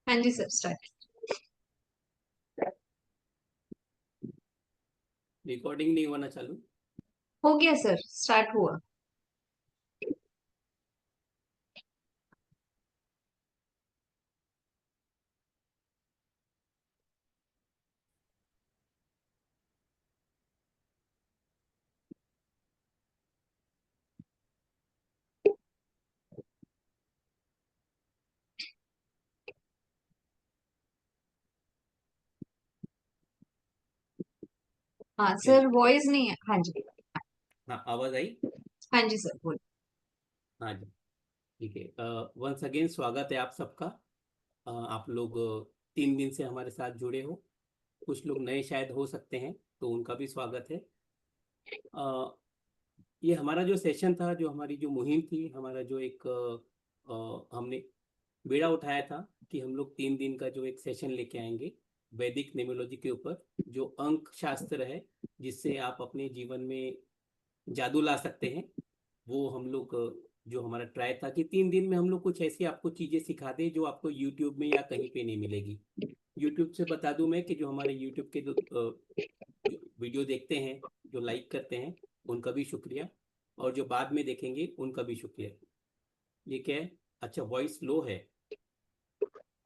हाँ जी sir, start recording नहीं होना चालू। हो गया सर, स्टार्ट हुआ। हाँ सर, चलिए। वॉइस नहीं है। हाँ जी। हाँ, आवाज आई। हाँ जी सर, बोलिए। हाँ जी। ठीक है। वंस अगेन स्वागत है आप सबका। आप लोग 3 दिन से हमारे साथ जुड़े हो। कुछ लोग नए शायद हो सकते हैं, तो उनका भी स्वागत है। ये हमारा जो सेशन था, जो हमारी जो मुहिम थी, हमारा जो एक हमने बेड़ा उठाया था कि हम लोग 3 दिन का जो एक सेशन लेके आएंगे वैदिक न्यूमरोलॉजी के ऊपर, जो अंक शास्त्र है, जिससे आप अपने जीवन में जादू ला सकते हैं। वो हम लोग जो हमारा ट्राई था कि 3 दिन में हम लोग कुछ ऐसी आपको चीज़ें सिखा दें जो आपको यूट्यूब में या कहीं पे नहीं मिलेगी। यूट्यूब से बता दूं मैं कि जो हमारे यूट्यूब के जो वीडियो देखते हैं, जो लाइक करते हैं, उनका भी शुक्रिया। और जो बाद में देखेंगे उनका भी शुक्रिया। ये क्या है? अच्छा, वॉइस लो है।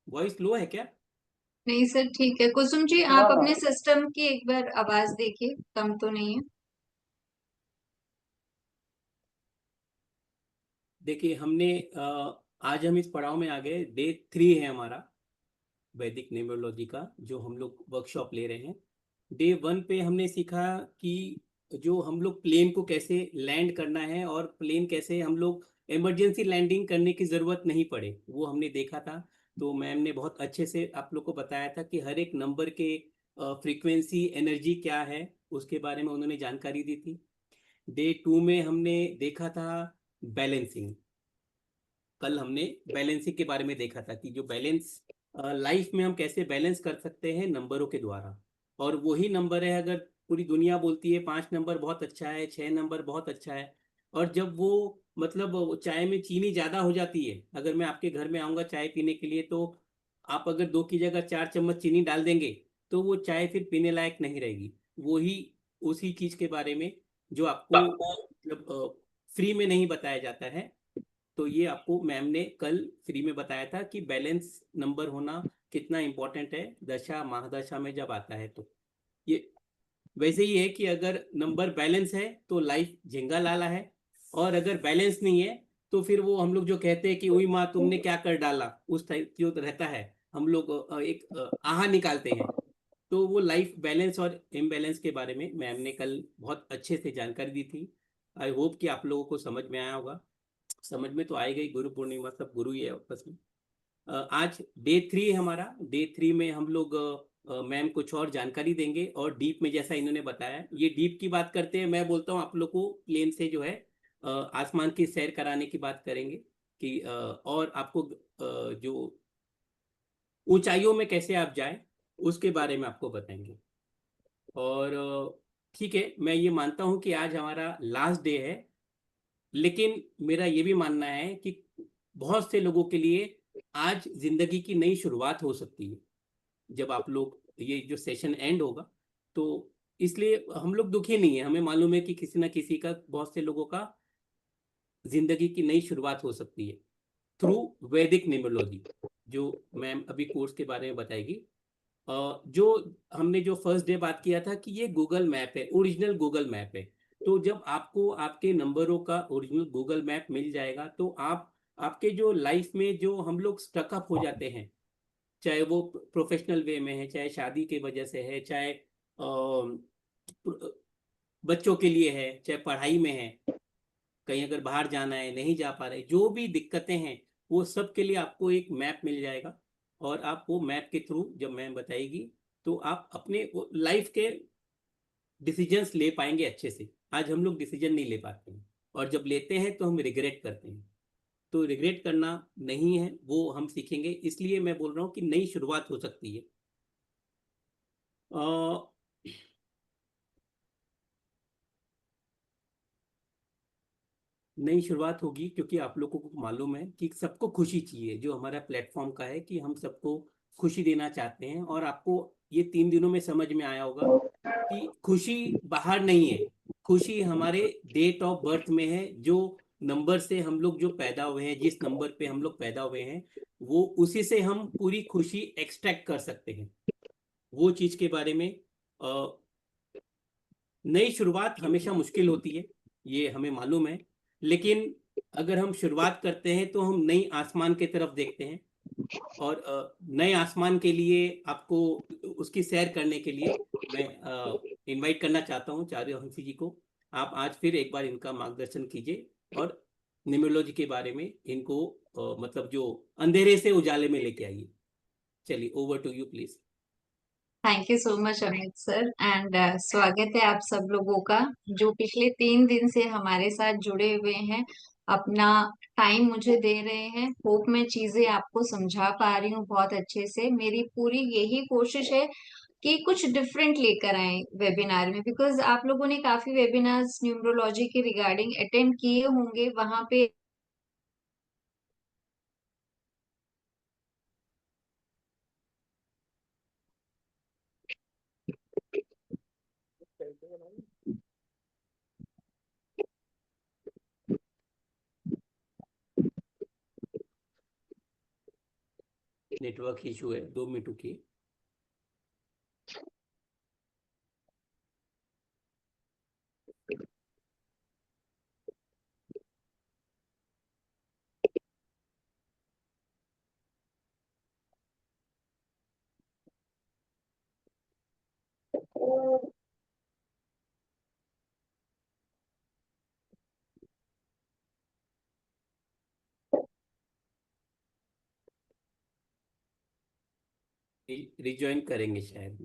वॉइस लो है क्या? नहीं सर, ठीक है। कुसुम जी, आप हाँ। अपने सिस्टम की एक बार आवाज देखिए, कम तो नहीं है? देखिए, हमने आज हम इस पड़ाव में आ गए। डे 3 है हमारा वैदिक न्यूमरोलॉजी का, जो हम लोग वर्कशॉप ले रहे हैं। डे 1 पे हमने सीखा कि जो हम लोग प्लेन को कैसे लैंड करना है, और प्लेन कैसे हम लोग इमरजेंसी लैंडिंग करने की ज़रूरत नहीं पड़े, वो हमने देखा था। तो मैम ने बहुत अच्छे से आप लोग को बताया था कि हर एक नंबर के फ्रीक्वेंसी एनर्जी क्या है, उसके बारे में उन्होंने जानकारी दी थी। डे 2 में हमने देखा था बैलेंसिंग। कल हमने बैलेंसिंग के बारे में देखा था कि जो बैलेंस लाइफ में हम कैसे बैलेंस कर सकते हैं नंबरों के द्वारा। और वही नंबर है, अगर पूरी दुनिया बोलती है 5 नंबर बहुत अच्छा है, 6 नंबर बहुत अच्छा है, और जब वो मतलब वो चाय में चीनी ज़्यादा हो जाती है, अगर मैं आपके घर में आऊँगा चाय पीने के लिए, तो आप अगर 2 की जगह 4 चम्मच चीनी डाल देंगे, तो वो चाय फिर पीने लायक नहीं रहेगी। वही उसी चीज़ के बारे में जो आपको मतलब फ्री में नहीं बताया जाता है। तो ये आपको मैम ने कल फ्री में बताया था कि बैलेंस नंबर होना कितना इंपॉर्टेंट है दशा महादशा में जब आता है। तो ये वैसे ही है कि अगर नंबर बैलेंस है तो लाइफ झिंगा लाला है, और अगर बैलेंस नहीं है तो फिर वो हम लोग जो कहते हैं कि उई माँ तुमने क्या कर डाला, उस टाइप जो रहता है, हम लोग एक आहा निकालते हैं। तो वो लाइफ बैलेंस और इम्बैलेंस के बारे में मैम ने कल बहुत अच्छे से जानकारी दी थी। आई होप कि आप लोगों को समझ में आया होगा। समझ में तो आएगा ही, गुरु पूर्णिमा सब गुरु ही है आपस में। आज डे 3 है हमारा। डे 3 में हम लोग मैम कुछ और जानकारी देंगे, और डीप में जैसा इन्होंने बताया, ये डीप की बात करते हैं, मैं बोलता हूँ आप लोग को प्लेन से जो है आसमान की सैर कराने की बात करेंगे कि और आपको जो ऊंचाइयों में कैसे आप जाए उसके बारे में आपको बताएंगे। और ठीक है, मैं ये मानता हूँ कि आज हमारा लास्ट डे है, लेकिन मेरा ये भी मानना है कि बहुत से लोगों के लिए आज जिंदगी की नई शुरुआत हो सकती है जब आप लोग ये जो सेशन एंड होगा। तो इसलिए हम लोग दुखी नहीं है, हमें मालूम है कि किसी ना किसी का, बहुत से लोगों का जिंदगी की नई शुरुआत हो सकती है थ्रू वैदिक न्यूमरोलॉजी, जो मैम अभी कोर्स के बारे में बताएगी। जो हमने जो फर्स्ट डे बात किया था कि ये गूगल मैप है, ओरिजिनल गूगल मैप है। तो जब आपको आपके नंबरों का ओरिजिनल गूगल मैप मिल जाएगा, तो आप आपके जो लाइफ में जो हम लोग स्टकअप हो जाते हैं, चाहे वो प्रोफेशनल वे में है, चाहे शादी के वजह से है, चाहे बच्चों के लिए है, चाहे पढ़ाई में है, कहीं अगर बाहर जाना है नहीं जा पा रहे, जो भी दिक्कतें हैं, वो सब के लिए आपको एक मैप मिल जाएगा। और आप वो मैप के थ्रू जब मैम बताएगी, तो आप अपने लाइफ के डिसीजंस ले पाएंगे अच्छे से। आज हम लोग डिसीजन नहीं ले पाते हैं, और जब लेते हैं तो हम रिग्रेट करते हैं। तो रिग्रेट करना नहीं है, वो हम सीखेंगे। इसलिए मैं बोल रहा हूँ कि नई शुरुआत हो सकती है। नई शुरुआत होगी, क्योंकि आप लोगों को मालूम है कि सबको खुशी चाहिए। जो हमारा प्लेटफॉर्म का है कि हम सबको खुशी देना चाहते हैं, और आपको ये 3 दिनों में समझ में आया होगा कि खुशी बाहर नहीं है, खुशी हमारे डेट ऑफ बर्थ में है। जो नंबर से हम लोग जो पैदा हुए हैं, जिस नंबर पे हम लोग पैदा हुए हैं, वो उसी से हम पूरी खुशी एक्सट्रैक्ट कर सकते हैं। वो चीज के बारे में नई शुरुआत हमेशा मुश्किल होती है, ये हमें मालूम है। लेकिन अगर हम शुरुआत करते हैं तो हम नई आसमान की तरफ देखते हैं, और नए आसमान के लिए आपको उसकी सैर करने के लिए मैं इनवाइट करना चाहता हूँ चारुवंशी जी को। आप आज फिर एक बार इनका मार्गदर्शन कीजिए, और न्यूमरोलॉजी के बारे में इनको मतलब जो अंधेरे से उजाले में लेके आइए। चलिए, over to you please. Thank you so much Amit sir, and स्वागत है आप सब लोगों का जो पिछले 3 दिन से हमारे साथ जुड़े हुए हैं, अपना टाइम मुझे दे रहे हैं। होप मैं चीजें आपको समझा पा रही हूँ बहुत अच्छे से। मेरी पूरी यही कोशिश है कि कुछ डिफरेंट लेकर आए वेबिनार में, बिकॉज आप लोगों ने काफी वेबिनार्स न्यूमरोलॉजी के रिगार्डिंग अटेंड किए होंगे। वहां पे नेटवर्क इशू है, 2 मिनट रुकिए। रिज्वाइन करेंगे शायद।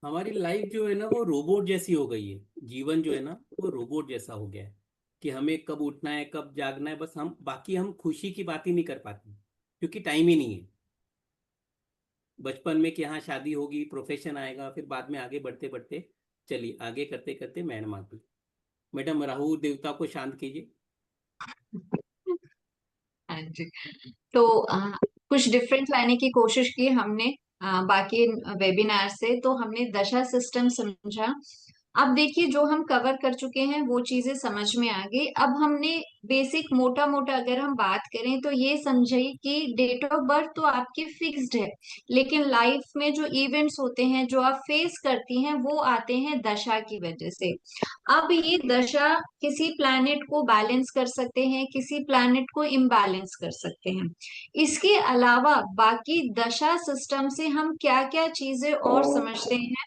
हमारी लाइफ जो है ना, वो रोबोट जैसी हो गई है। जीवन जो है ना, वो रोबोट जैसा हो गया है कि हमें कब उठना है, कब जागना है, बस हम बाकी हम खुशी की बात ही नहीं कर पाते, क्योंकि टाइम ही नहीं है। बचपन में कि हाँ शादी होगी, प्रोफेशन आएगा, फिर बाद में आगे बढ़ते बढ़ते, चलिए आगे करते करते मैडम आ गई। मैडम, राहु देवता को शांत कीजिए। हाँ जी। तो कुछ डिफरेंट लाने की कोशिश की हमने बाकी वेबिनार से। तो हमने दशा सिस्टम समझा। अब देखिए, जो हम कवर कर चुके हैं वो चीजें समझ में आ गई। अब हमने बेसिक मोटा मोटा अगर हम बात करें तो ये समझिए कि डेट ऑफ बर्थ तो आपकी फिक्स्ड है, लेकिन लाइफ में जो इवेंट्स होते हैं जो आप फेस करती हैं वो आते हैं दशा की वजह से। अब ये दशा किसी प्लैनेट को बैलेंस कर सकते हैं, किसी प्लैनेट को इम्बैलेंस कर सकते हैं। इसके अलावा बाकी दशा सिस्टम से हम क्या क्या चीजें और समझते हैं,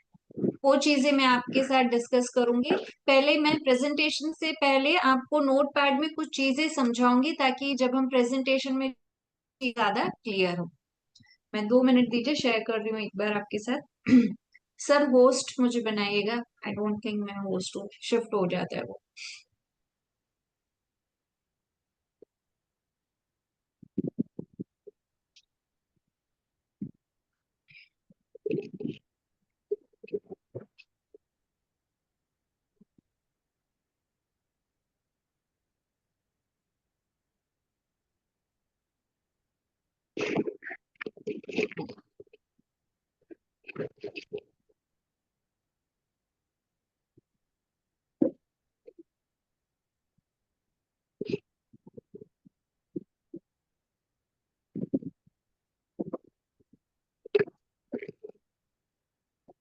वो चीजें मैं आपके साथ डिस्कस करूंगी। पहले मैं प्रेजेंटेशन से पहले आपको नोट पैड में कुछ चीजें समझाऊंगी, ताकि जब हम प्रेजेंटेशन में ज्यादा क्लियर हो। मैं 2 मिनट दीजिए, शेयर कर रही हूँ एक बार आपके साथ। सर होस्ट मुझे बनाइएगा। आई डोंट थिंक मैं होस्ट हूँ, शिफ्ट हो जाता है वो।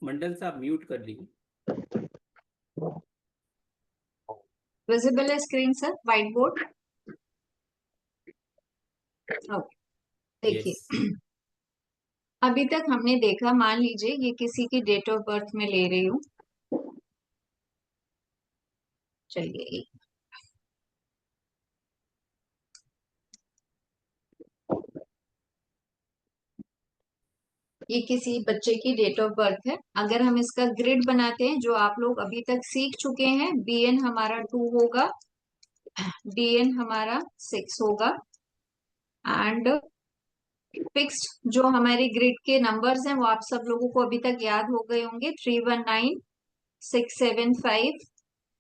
मंडल साहब, म्यूट कर लीजिए। विजिबल है screen sir, white board? Okay. Yes. देखिए, अभी तक हमने देखा, मान लीजिए ये किसी की डेट ऑफ बर्थ में ले रही हूँ। चलिए, ये किसी बच्चे की डेट ऑफ बर्थ है। अगर हम इसका ग्रिड बनाते हैं जो आप लोग अभी तक सीख चुके हैं, बीएन हमारा 2 होगा, डीएन हमारा 6 होगा, एंड फिक्स्ड जो हमारे ग्रिड के नंबर्स हैं वो आप सब लोगों को अभी तक याद हो गए होंगे, 319, 675।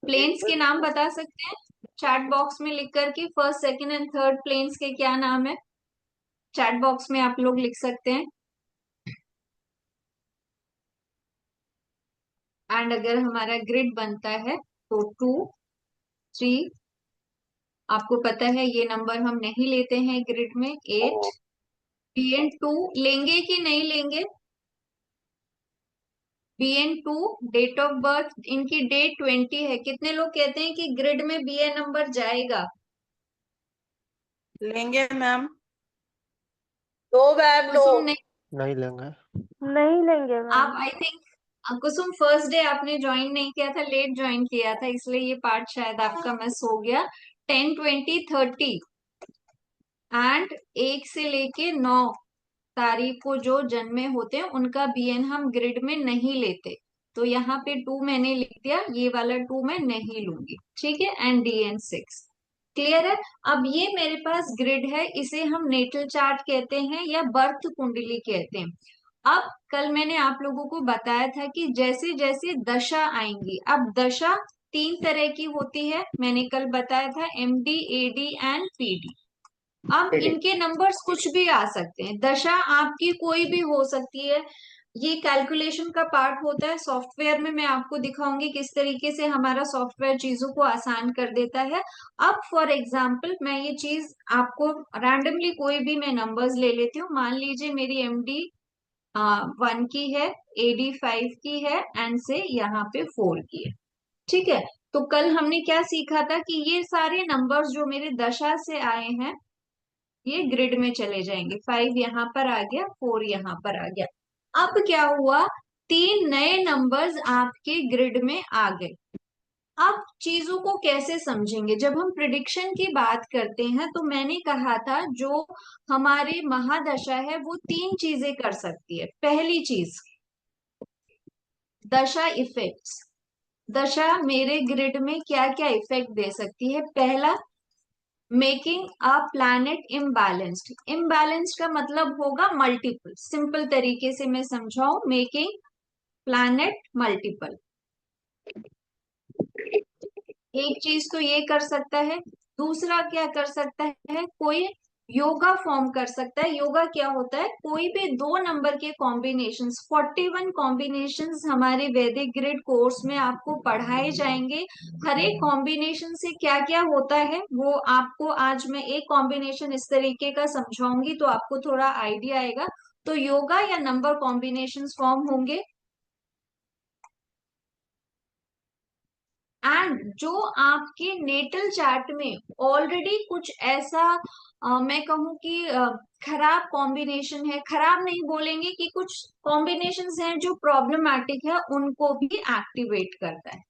प्लेन्स के नाम बता सकते हैं चैट बॉक्स में लिख करके, first second and third planes के क्या नाम है, चैट बॉक्स में आप लोग लिख सकते हैं। एंड अगर हमारा ग्रिड बनता है तो 2, 3, आपको पता है ये नंबर हम नहीं लेते हैं ग्रिड में, 8, BN2 लेंगे कि नहीं लेंगे? BN2 डेट ऑफ बर्थ इनकी डेट 20 है, कितने लोग कहते हैं कि ग्रिड में BN नंबर जाएगा? लेंगे मैम, 2 बार लो। कुसुम नहीं? नहीं लेंगे। नहीं लेंगे आप ma'am. I think Kusum first day आपने ज्वाइन नहीं किया था, लेट ज्वाइन किया था, इसलिए ये पार्ट शायद आपका मिस हो गया। 10, 20, 30 एंड 1 से लेके 9 तारीख को जो जन्मे होते हैं उनका बीएन हम ग्रिड में नहीं लेते। तो यहाँ पे 2 मैंने लिख दिया, ये वाला 2 मैं नहीं लूंगी, ठीक है। एंड DN6 क्लियर है। अब ये मेरे पास ग्रिड है, इसे हम नेटल चार्ट कहते हैं या बर्थ कुंडली कहते हैं। अब कल मैंने आप लोगों को बताया था कि जैसे जैसे दशा आएंगी, अब दशा 3 तरह की होती है, मैंने कल बताया था, MD, AD एंड PD। अब इनके नंबर्स कुछ भी आ सकते हैं, दशा आपकी कोई भी हो सकती है, ये कैलकुलेशन का पार्ट होता है। सॉफ्टवेयर में मैं आपको दिखाऊंगी किस तरीके से हमारा सॉफ्टवेयर चीजों को आसान कर देता है। अब फॉर एग्जांपल मैं ये चीज आपको रैंडमली कोई भी मैं नंबर्स ले लेती हूँ, मान लीजिए मेरी MD 1 की है, AD 5 की है एंड से यहाँ पे 4 की है, ठीक है। तो कल हमने क्या सीखा था कि ये सारे नंबर्स जो मेरे दशा से आए हैं ये ग्रिड में चले जाएंगे, 5 यहाँ पर आ गया, 4 यहाँ पर आ गया। अब क्या हुआ, 3 नए नंबर्स आपके ग्रिड में आ गए। अब चीजों को कैसे समझेंगे, जब हम प्रिडिक्शन की बात करते हैं तो मैंने कहा था जो हमारे महादशा है वो 3 चीजें कर सकती है। पहली चीज, दशा इफेक्ट्स। दशा मेरे ग्रिड में क्या क्या इफेक्ट दे सकती है? पहला, making a planet imbalanced. Imbalanced का मतलब होगा मल्टीपल, सिंपल तरीके से मैं समझाऊं, मेकिंग प्लैनेट मल्टीपल। एक चीज तो ये कर सकता है। दूसरा क्या कर सकता है, कोई योगा फॉर्म कर सकता है। योगा क्या होता है, कोई भी 2 नंबर के कॉम्बिनेशंस, 41 कॉम्बिनेशंस हमारे वैदिक ग्रिड कोर्स में आपको पढ़ाए जाएंगे। हर एक कॉम्बिनेशन से क्या क्या होता है वो आपको आज मैं एक कॉम्बिनेशन इस तरीके का समझाऊंगी तो आपको थोड़ा आइडिया आएगा। तो योगा या नंबर कॉम्बिनेशंस फॉर्म होंगे। एंड जो आपके नेटल चार्ट में ऑलरेडी कुछ ऐसा मैं कहूं कि खराब कॉम्बिनेशन है, खराब नहीं बोलेंगे, कि कुछ कॉम्बिनेशंस हैं जो प्रॉब्लमैटिक है, उनको भी एक्टिवेट करता है।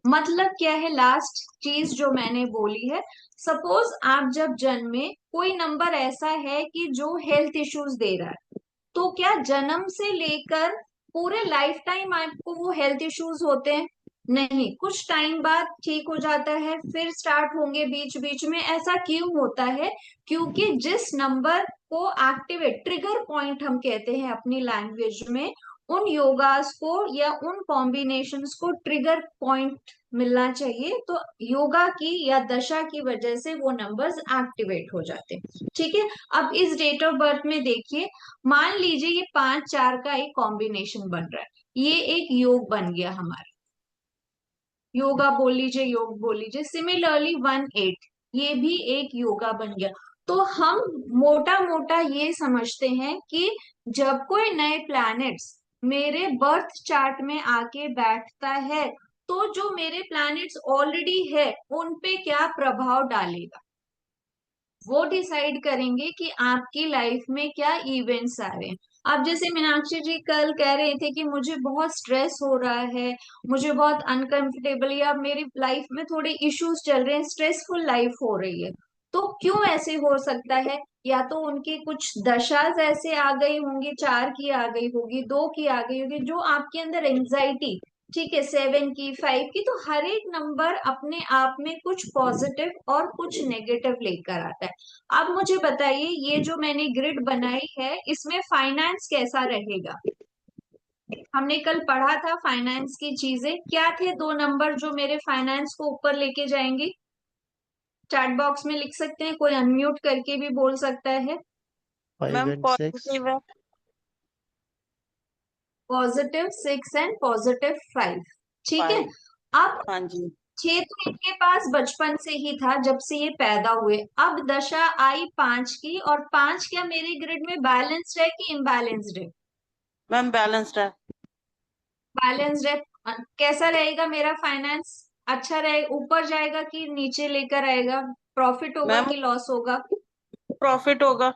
मतलब क्या है, लास्ट चीज जो मैंने बोली है, सपोज आप जब जन्मे कोई नंबर ऐसा है कि जो हेल्थ इश्यूज दे रहा है, तो क्या जन्म से लेकर पूरे लाइफ टाइम आपको वो हेल्थ इश्यूज होते हैं? नहीं, कुछ टाइम बाद ठीक हो जाता है, फिर स्टार्ट होंगे बीच बीच में। ऐसा क्यों होता है? क्योंकि जिस नंबर को एक्टिवेट, ट्रिगर पॉइंट हम कहते हैं अपनी लैंग्वेज में, उन योगास को या उन कॉम्बिनेशंस को ट्रिगर पॉइंट मिलना चाहिए, तो योगा की या दशा की वजह से वो नंबर्स एक्टिवेट हो जाते हैं, ठीक है। अब इस डेट ऑफ बर्थ में देखिए, मान लीजिए ये 5, 4 का एक कॉम्बिनेशन बन रहा है, ये एक योग बन गया हमारा, योगा बोल लीजिए, योग बोल लीजिए। सिमिलरली 1, 8 ये भी एक योगा बन गया। तो हम मोटा मोटा ये समझते हैं कि जब कोई नए प्लैनेट्स मेरे बर्थ चार्ट में आके बैठता है तो जो मेरे प्लैनेट्स ऑलरेडी है उन पे क्या प्रभाव डालेगा, वो डिसाइड करेंगे कि आपकी लाइफ में क्या इवेंट्स आ रहे हैं। अब जैसे मीनाक्षी जी कल कह रहे थे कि मुझे बहुत स्ट्रेस हो रहा है, मुझे बहुत अनकंफर्टेबल, या मेरी लाइफ में थोड़े इश्यूज चल रहे हैं, स्ट्रेसफुल लाइफ हो रही है, तो क्यों ऐसे हो सकता है? या तो उनकी कुछ दशाज ऐसे आ गई होंगी, 4 की आ गई होगी, 2 की आ गई होगी, जो आपके अंदर एंजाइटी, ठीक है, 7 की, 5 की, तो हर एक नंबर अपने आप में कुछ पॉजिटिव और कुछ नेगेटिव लेकर आता है। अब मुझे बताइए, ये जो मैंने ग्रिड बनाई है इसमें फाइनेंस कैसा रहेगा? हमने कल पढ़ा था फाइनेंस की चीजें, क्या थे दो नंबर जो मेरे फाइनेंस को ऊपर लेके जाएंगे? चैट बॉक्स में लिख सकते हैं, कोई अनम्यूट करके भी बोल सकता है। 5 and 6। पॉजिटिव है। +6 एंड +5। ठीक है। 5। अब हाँ जी। 6 तो इनके पास बचपन से ही था, जब से ये पैदा हुए। अब दशा आई 5 की, और 5 क्या मेरे ग्रिड में बैलेंस्ड है कि इम्बैलेंस्ड है? मैम बैलेंस्ड है। बैलेंस्ड है। कैसा रहेगा मेरा फाइनेंस? अच्छा रहे, ऊपर जाएगा कि नीचे लेकर आएगा? प्रॉफिट होगा मैम कि लॉस होगा? प्रॉफिट होगा।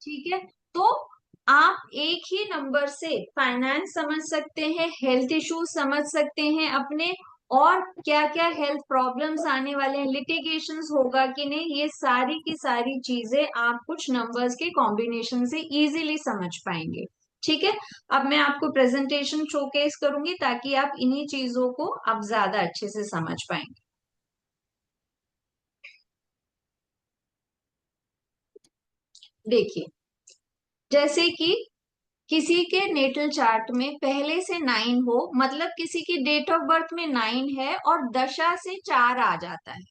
ठीक है। तो आप एक ही नंबर से फाइनेंस समझ सकते हैं, हेल्थ इश्यूज समझ सकते हैं अपने, और क्या क्या हेल्थ प्रॉब्लम्स आने वाले हैं, लिटिगेशंस होगा कि नहीं, ये सारी की सारी चीजें आप कुछ नंबर्स के कॉम्बिनेशन से इजीली समझ पाएंगे। ठीक है। अब मैं आपको प्रेजेंटेशन शोकेस करूंगी ताकि आप इन्हीं चीजों को अब ज्यादा अच्छे से समझ पाएंगे। देखिए, जैसे कि किसी के नेटल चार्ट में पहले से 9 हो, मतलब किसी की डेट ऑफ बर्थ में 9 है और दशा से 4 आ जाता है,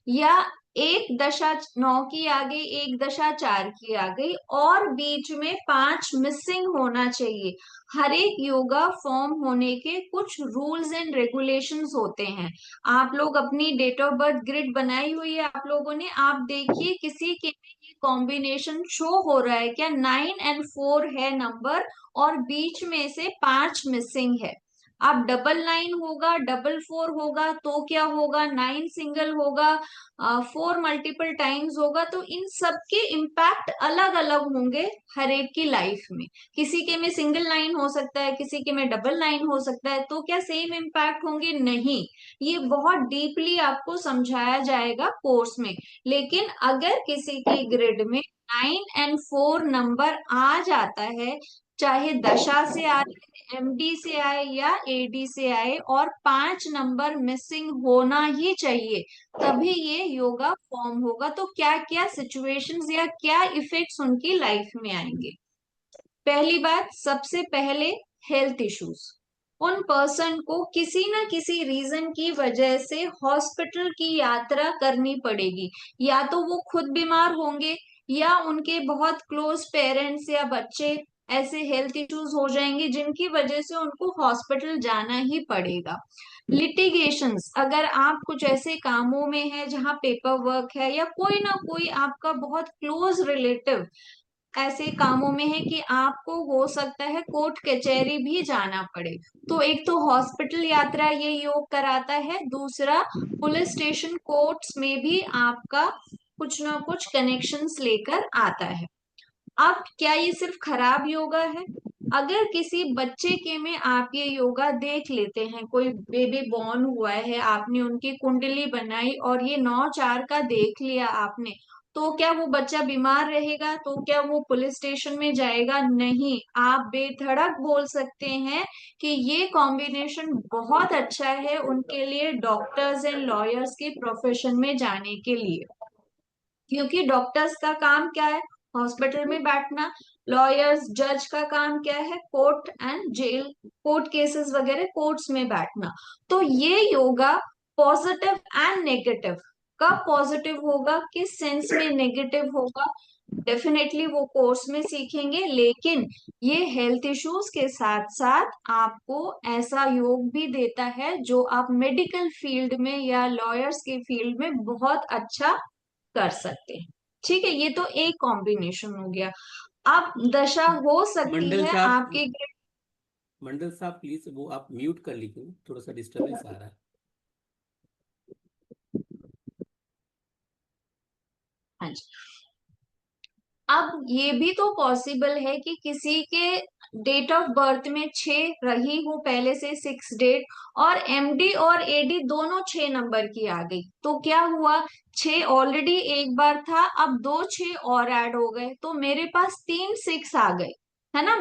या एक दशा 9 की आ गई, एक दशा 4 की आ गई, और बीच में 5 मिसिंग होना चाहिए। हर एक योगा फॉर्म होने के कुछ रूल्स एंड रेगुलेशंस होते हैं। आप लोग अपनी डेट ऑफ बर्थ ग्रिड बनाई हुई है आप लोगों ने, आप देखिए किसी के में ये कॉम्बिनेशन शो हो रहा है क्या? 9 और 4 है नंबर, और बीच में से 5 मिसिंग है। अब 999 होगा, 444 होगा, तो क्या होगा? 9 सिंगल होगा, 4 मल्टीपल टाइम्स होगा, तो इन सब के इम्पैक्ट अलग अलग होंगे हर एक की लाइफ में। किसी के में सिंगल 9 हो सकता है, किसी के में 999 हो सकता है, तो क्या सेम इम्पैक्ट होंगे? नहीं। ये बहुत डीपली आपको समझाया जाएगा कोर्स में। लेकिन अगर किसी की ग्रिड में 9 और 4 नंबर आ जाता है, चाहे दशा से आ रहे, एमडी से आए या एडी से आए, और 5 नंबर मिसिंग होना ही चाहिए, तभी ये योगा फॉर्म होगा। तो क्या क्या सिचुएशंस या क्या इफेक्ट्स उनकी लाइफ में आएंगे? पहली बात, सबसे पहले हेल्थ इश्यूज। उन पर्सन को किसी ना किसी रीजन की वजह से हॉस्पिटल की यात्रा करनी पड़ेगी। या तो वो खुद बीमार होंगे, या उनके बहुत क्लोज पेरेंट्स या बच्चे ऐसे हेल्थ इश्यूज हो जाएंगे जिनकी वजह से उनको हॉस्पिटल जाना ही पड़ेगा। लिटिगेशंस, अगर आप कुछ ऐसे कामों में है जहां पेपर वर्क है, या कोई ना कोई आपका बहुत क्लोज रिलेटिव ऐसे कामों में है कि आपको हो सकता है कोर्ट कचहरी भी जाना पड़े, तो एक तो हॉस्पिटल यात्रा ये योग कराता है, दूसरा पुलिस स्टेशन कोर्ट्स में भी आपका कुछ ना कुछ कनेक्शंस लेकर आता है। अब क्या ये सिर्फ खराब योगा है? अगर किसी बच्चे के में आप ये योगा देख लेते हैं, कोई बेबी बॉर्न हुआ है, आपने उनकी कुंडली बनाई और ये 9/4 का देख लिया आपने, तो क्या वो बच्चा बीमार रहेगा? तो क्या वो पुलिस स्टेशन में जाएगा? नहीं। आप बेधड़क बोल सकते हैं कि ये कॉम्बिनेशन बहुत अच्छा है उनके लिए, डॉक्टर्स एंड लॉयर्स के प्रोफेशन में जाने के लिए। क्योंकि डॉक्टर्स का काम क्या है? हॉस्पिटल में बैठना। लॉयर्स, जज का काम क्या है? Court and jail, court cases वगैरह कोर्ट्स में बैठना। तो ये योगा पॉजिटिव एंड नेगेटिव, कब पॉजिटिव होगा, किस सेंस में नेगेटिव होगा, डेफिनेटली वो कोर्स में सीखेंगे। लेकिन ये हेल्थ इश्यूज के साथ साथ आपको ऐसा योग भी देता है जो आप मेडिकल फील्ड में या लॉयर्स के फील्ड में बहुत अच्छा कर सकते हैं। ठीक है, ये तो एक कॉम्बिनेशन हो गया। अब दशा हो सकती मंडल है साहब, आपके मंडल साहब प्लीज वो आप म्यूट कर लीजिए, थोड़ा सा डिस्टरबेंस आ रहा है। हाँ जी। अब ये भी तो पॉसिबल है कि किसी के डेट ऑफ बर्थ में 6 रही हो पहले से, 6 डेट, और एमडी और एडी दोनों 6 नंबर की आ गई, तो क्या हुआ? 6 ऑलरेडी एक बार था, अब 2 6 और ऐड हो गए, तो मेरे पास 3 6 आ गए, है ना।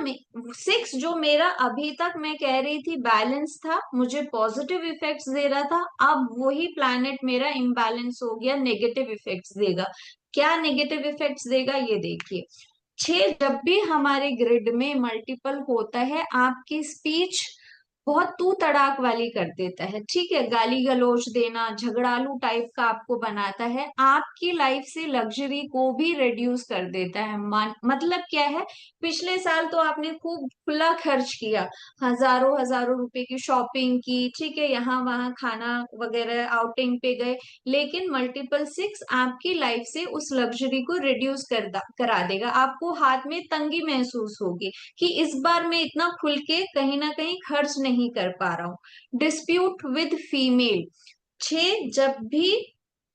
6 जो मेरा अभी तक मैं कह रही थी बैलेंस था, मुझे पॉजिटिव इफेक्ट्स दे रहा था, अब वही प्लैनेट मेरा इम्बैलेंस हो गया, नेगेटिव इफेक्ट्स देगा। क्या नेगेटिव इफेक्ट्स देगा ये देखिए। 6 जब भी हमारे ग्रिड में मल्टीपल होता है, आपकी स्पीच बहुत तू तड़ाक वाली कर देता है, ठीक है, गाली गलौज देना, झगड़ालू टाइप का आपको बनाता है, आपकी लाइफ से लग्जरी को भी रिड्यूस कर देता है। मतलब क्या है, पिछले साल तो आपने खूब खुला खर्च किया, हजारों हजारों रुपए की शॉपिंग की, ठीक है, यहाँ वहां खाना वगैरह आउटिंग पे गए, लेकिन मल्टीपल 6 आपकी लाइफ से उस लग्जरी को रिड्यूस करा देगा। आपको हाथ में तंगी महसूस होगी कि इस बार मैं इतना खुल के कहीं ना कहीं खर्च नहीं कर पा रहा हूँ। डिस्प्यूट विद फीमेल, 6 जब भी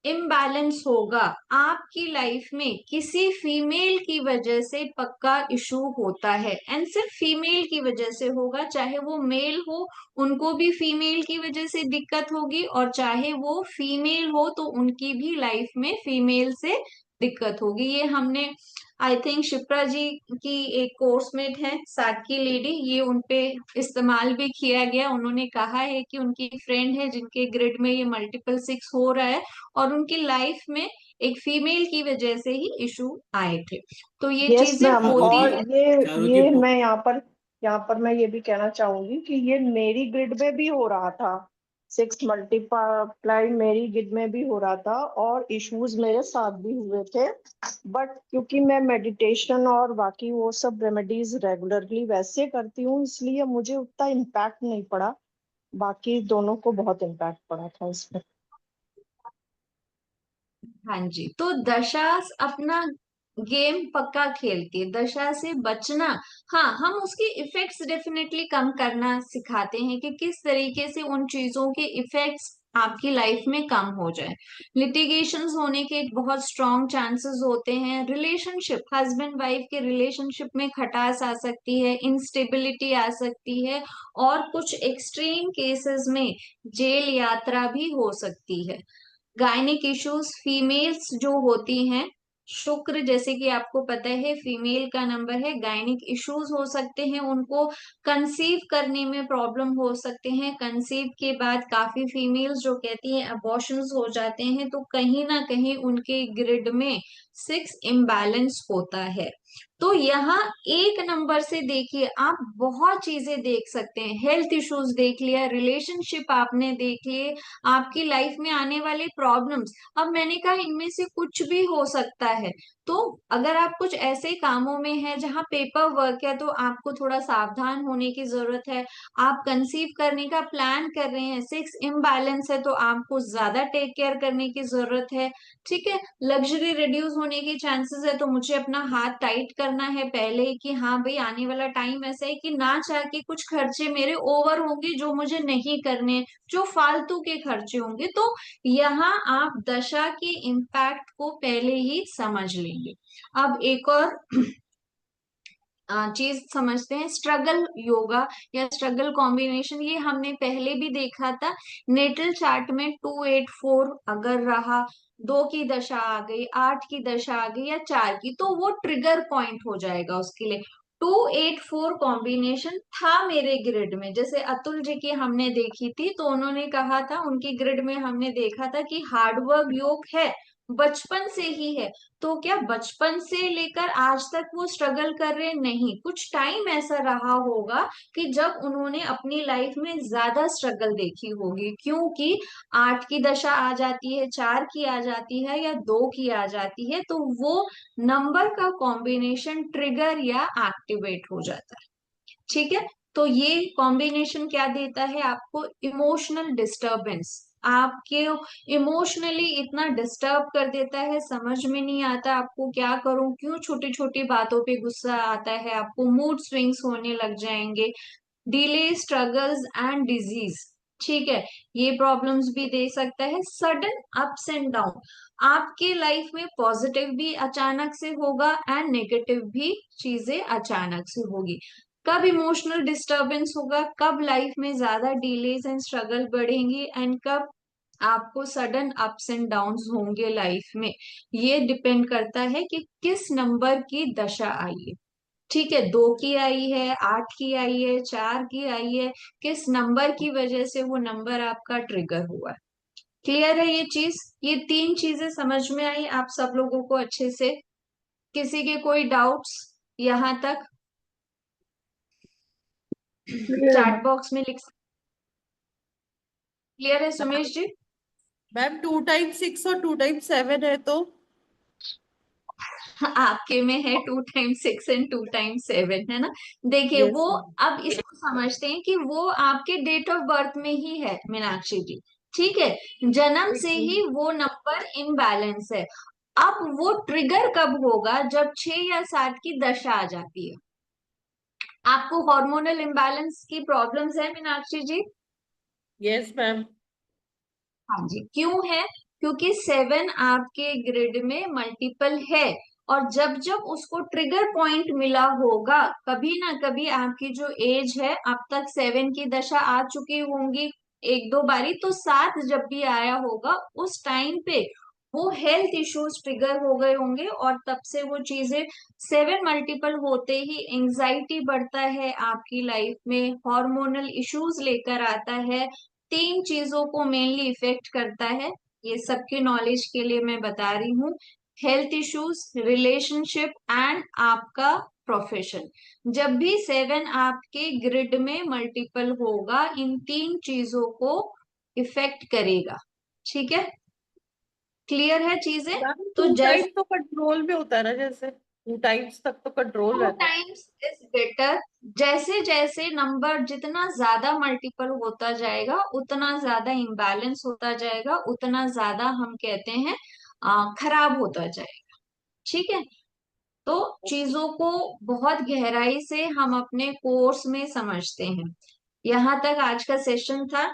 इम्बैलेंस होगा आपकी लाइफ में, किसी फीमेल की वजह से पक्का इशू होता है, एंड सिर्फ फीमेल की वजह से होगा, चाहे वो मेल हो उनको भी फीमेल की वजह से दिक्कत होगी, और चाहे वो फीमेल हो तो उनकी भी लाइफ में फीमेल से दिक्कत होगी। ये हमने आई थिंक शिप्रा जी की एक कोर्समेट है साकी लेडी, ये उनपे इस्तेमाल भी किया गया। उन्होंने कहा है कि उनकी फ्रेंड है जिनके ग्रिड में ये मल्टीपल 6 हो रहा है, और उनकी लाइफ में एक फीमेल की वजह से ही इशू आए थे। तो ये यस चीजें मैम। होती और है। ये चारों जी ये मैं यहाँ पर मैं ये भी कहना चाहूंगी कि ये मेरी ग्रिड में भी हो रहा था। 6 मल्टीप्लाई मेरी ग्रिड में भी हो रहा था और इश्यूज मेरे साथ भी हुए थे। बट क्योंकि मैं मेडिटेशन और बाकी वो सब रेमेडीज रेगुलरली वैसे करती हूँ, इसलिए मुझे उतना इम्पैक्ट नहीं पड़ा। बाकी दोनों को बहुत इम्पैक्ट पड़ा था इसमें। हाँ जी, तो दशा अपना गेम पक्का खेलती है, दशा से बचना। हाँ, हम उसके इफेक्ट्स डेफिनेटली कम करना सिखाते हैं कि किस तरीके से उन चीजों के इफेक्ट्स आपकी लाइफ में कम हो जाए। लिटिगेशंस होने के बहुत स्ट्रॉन्ग चांसेस होते हैं। रिलेशनशिप, हस्बैंड वाइफ के रिलेशनशिप में खटास आ सकती है, इंस्टेबिलिटी आ सकती है, और कुछ एक्सट्रीम केसेस में जेल यात्रा भी हो सकती है। गायनिक इश्यूज, फीमेल्स जो होती हैं, शुक्र जैसे कि आपको पता है फीमेल का नंबर है, गायनिक इश्यूज हो सकते हैं, उनको कंसीव करने में प्रॉब्लम हो सकते हैं। कंसीव के बाद काफी फीमेल्स जो कहती हैं अबॉर्शंस हो जाते हैं, तो कहीं ना कहीं उनके ग्रिड में 6 इम्बैलेंस होता है। तो यहाँ एक नंबर से देखिए आप बहुत चीजें देख सकते हैं। हेल्थ इश्यूज देख लिया, रिलेशनशिप आपने देख लिए, आपकी लाइफ में आने वाले प्रॉब्लम्स। अब मैंने कहा इनमें से कुछ भी हो सकता है, तो अगर आप कुछ ऐसे कामों में है जहां पेपर वर्क है, तो आपको थोड़ा सावधान होने की जरूरत है। आप कंसीव करने का प्लान कर रहे हैं, 6 इम्बैलेंस है, तो आपको ज्यादा टेक केयर करने की जरूरत है, ठीक है। लग्जरी रिड्यूस होने की चांसेस है, तो मुझे अपना हाथ टाइट करना है पहले ही कि हाँ भाई आने वाला टाइम ऐसा है कि ना चाह के कुछ खर्चे मेरे ओवर होंगे जो मुझे नहीं करने, जो फालतू के खर्चे होंगे। तो यहाँ आप दशा के इम्पैक्ट को पहले ही समझ लेंगे। अब एक और चीज समझते हैं, स्ट्रगल योगा या स्ट्रगल कॉम्बिनेशन। ये हमने पहले भी देखा था, नेटल चार्ट में 284 अगर रहा, 2 की दशा आ गई, 8 की दशा आ गई या 4 की, तो वो ट्रिगर पॉइंट हो जाएगा उसके लिए। 284 कॉम्बिनेशन था मेरे ग्रिड में, जैसे अतुल जी की हमने देखी थी, तो उन्होंने कहा था उनकी ग्रिड में हमने देखा था कि हार्डवर्क योग है, बचपन से ही है। तो क्या बचपन से लेकर आज तक वो स्ट्रगल कर रहे? नहीं, कुछ टाइम ऐसा रहा होगा कि जब उन्होंने अपनी लाइफ में ज्यादा स्ट्रगल देखी होगी, क्योंकि 8 की दशा आ जाती है, 4 की आ जाती है या 2 की आ जाती है, तो वो नंबर का कॉम्बिनेशन ट्रिगर या एक्टिवेट हो जाता है, ठीक है। तो ये कॉम्बिनेशन क्या देता है आपको? इमोशनल डिस्टरबेंस, आपके इमोशनली इतना डिस्टर्ब कर देता है, समझ में नहीं आता आपको क्या करूं, क्यों छोटी छोटी बातों पे गुस्सा आता है, आपको मूड स्विंग्स होने लग जाएंगे, डिले, स्ट्रगल्स एंड डिजीज, ठीक है, ये प्रॉब्लम्स भी दे सकता है। सडन अप्स एंड डाउन, आपके लाइफ में पॉजिटिव भी अचानक से होगा एंड नेगेटिव भी चीजें अचानक से होगी। कब इमोशनल डिस्टरबेंस होगा, कब लाइफ में ज्यादा डिलेज एंड स्ट्रगल बढ़ेंगी, एंड कब आपको सडन अप्स एंड डाउन्स होंगे लाइफ में, ये डिपेंड करता है कि किस नंबर की दशा आई है, ठीक है, 2 की आई है, 8 की आई है, 4 की आई है, किस नंबर की वजह से वो नंबर आपका ट्रिगर हुआ है। क्लियर है ये चीज? ये 3 चीजें समझ में आई आप सब लोगों को अच्छे से? किसी के कोई डाउट्स यहाँ तक? क्लियर है चैट मैम। बॉक्स में लिख। क्लियर है सुमेश जी? मैम 2 टाइम्स 6 और 2 टाइम्स 7 है तो आपके में है 2 टाइम्स 6 एंड 2 टाइम्स 7, है ना? देखिए यस वो, मैम। अब इसको समझते हैं कि वो आपके डेट ऑफ बर्थ में ही है मीनाक्षी जी। ठीक है, जन्म से ही वो नंबर इनबैलेंस है। अब वो ट्रिगर कब होगा? जब 6 या 7 की दशा आ जाती है। आपको हार्मोनल इम्बैलेंस की प्रॉब्लम्स है मीनाक्षी जी? Yes ma'am. हाँ जी, क्यों है? क्योंकि 7 आपके ग्रिड में मल्टीपल है, और जब जब उसको ट्रिगर पॉइंट मिला होगा, कभी ना कभी आपकी जो एज है, अब तक 7 की दशा आ चुकी होंगी एक दो बारी, तो 7 जब भी आया होगा उस टाइम पे वो हेल्थ इश्यूज ट्रिगर हो गए होंगे, और तब से वो चीजें 7 मल्टीपल होते ही एंजाइटी बढ़ता है आपकी लाइफ में, हार्मोनल इश्यूज लेकर आता है, 3 चीजों को मेनली इफेक्ट करता है। ये सबके नॉलेज के लिए मैं बता रही हूँ। हेल्थ इश्यूज, रिलेशनशिप एंड आपका प्रोफेशन। जब भी 7 आपके ग्रिड में मल्टीपल होगा, इन 3 चीजों को इफेक्ट करेगा। ठीक है, क्लियर है चीजें? मैम तो 2 टाइम तो कंट्रोल में होता है ना, जैसे 2 टाइम्स तक तो कंट्रोल 2 रहता है। Times is better. जैसे जैसे नंबर जितना ज्यादा मल्टीपल होता जाएगा, उतना ज्यादा इम्बैलेंस होता जाएगा, उतना ज्यादा हम कहते हैं खराब होता जाएगा। ठीक है, तो चीजों को बहुत गहराई से हम अपने कोर्स में समझते हैं। यहाँ तक आज का सेशन था।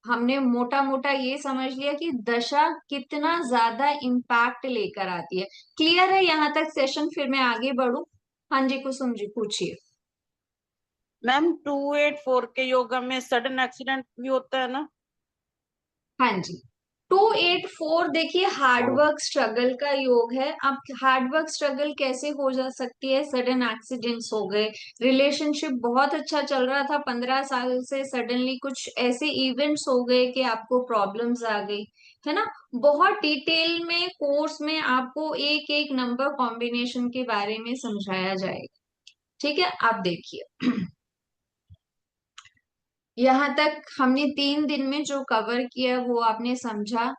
हमने मोटा मोटा ये समझ लिया कि दशा कितना ज्यादा इम्पैक्ट लेकर आती है। क्लियर है यहाँ तक सेशन? फिर मैं आगे बढ़ू। हाँ जी, कुसुम जी पूछिए। मैम 2 8 4 के योगा में सडन एक्सीडेंट भी होता है ना? हाँ जी, 2 8 4 देखिए हार्डवर्क स्ट्रगल का योग है। अब हार्डवर्क स्ट्रगल कैसे हो जा सकती है? सडन एक्सीडेंट्स हो गए, रिलेशनशिप बहुत अच्छा चल रहा था 15 साल से, सडनली कुछ ऐसे इवेंट्स हो गए कि आपको प्रॉब्लम्स आ गई, है ना? बहुत डिटेल में कोर्स में आपको एक एक नंबर कॉम्बिनेशन के बारे में समझाया जाएगा। ठीक है, आप देखिए। यहाँ तक हमने 3 दिन में जो कवर किया वो आपने समझा।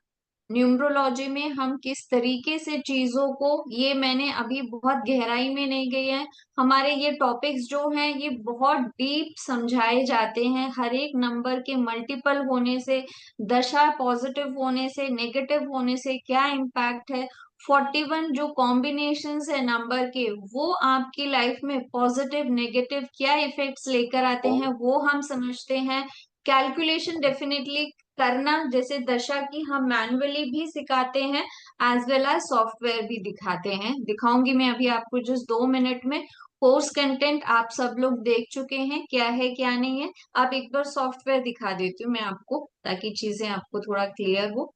न्यूमरोलॉजी में हम किस तरीके से चीजों को, ये मैंने अभी बहुत गहराई में नहीं गई है, हमारे ये टॉपिक्स जो हैं ये बहुत डीप समझाए जाते हैं। हर एक नंबर के मल्टीपल होने से, दशा पॉजिटिव होने से, नेगेटिव होने से क्या इम्पैक्ट है, 41 जो कॉम्बिनेशंस है नंबर के, वो आपकी लाइफ में पॉजिटिव नेगेटिव क्या इफेक्ट्स लेकर आते हैं वो हम समझते हैं। कैलकुलेशन डेफिनेटली करना, जैसे दशा की हम मैनुअली भी सिखाते हैं, एज वेल एज सॉफ्टवेयर भी दिखाते हैं। दिखाऊंगी मैं अभी आपको जस्ट 2 मिनट में। कोर्स कंटेंट आप सब लोग देख चुके हैं, क्या है क्या नहीं है। आप एक बार सॉफ्टवेयर दिखा देती हूँ मैं आपको, ताकि चीजें आपको थोड़ा क्लियर हो।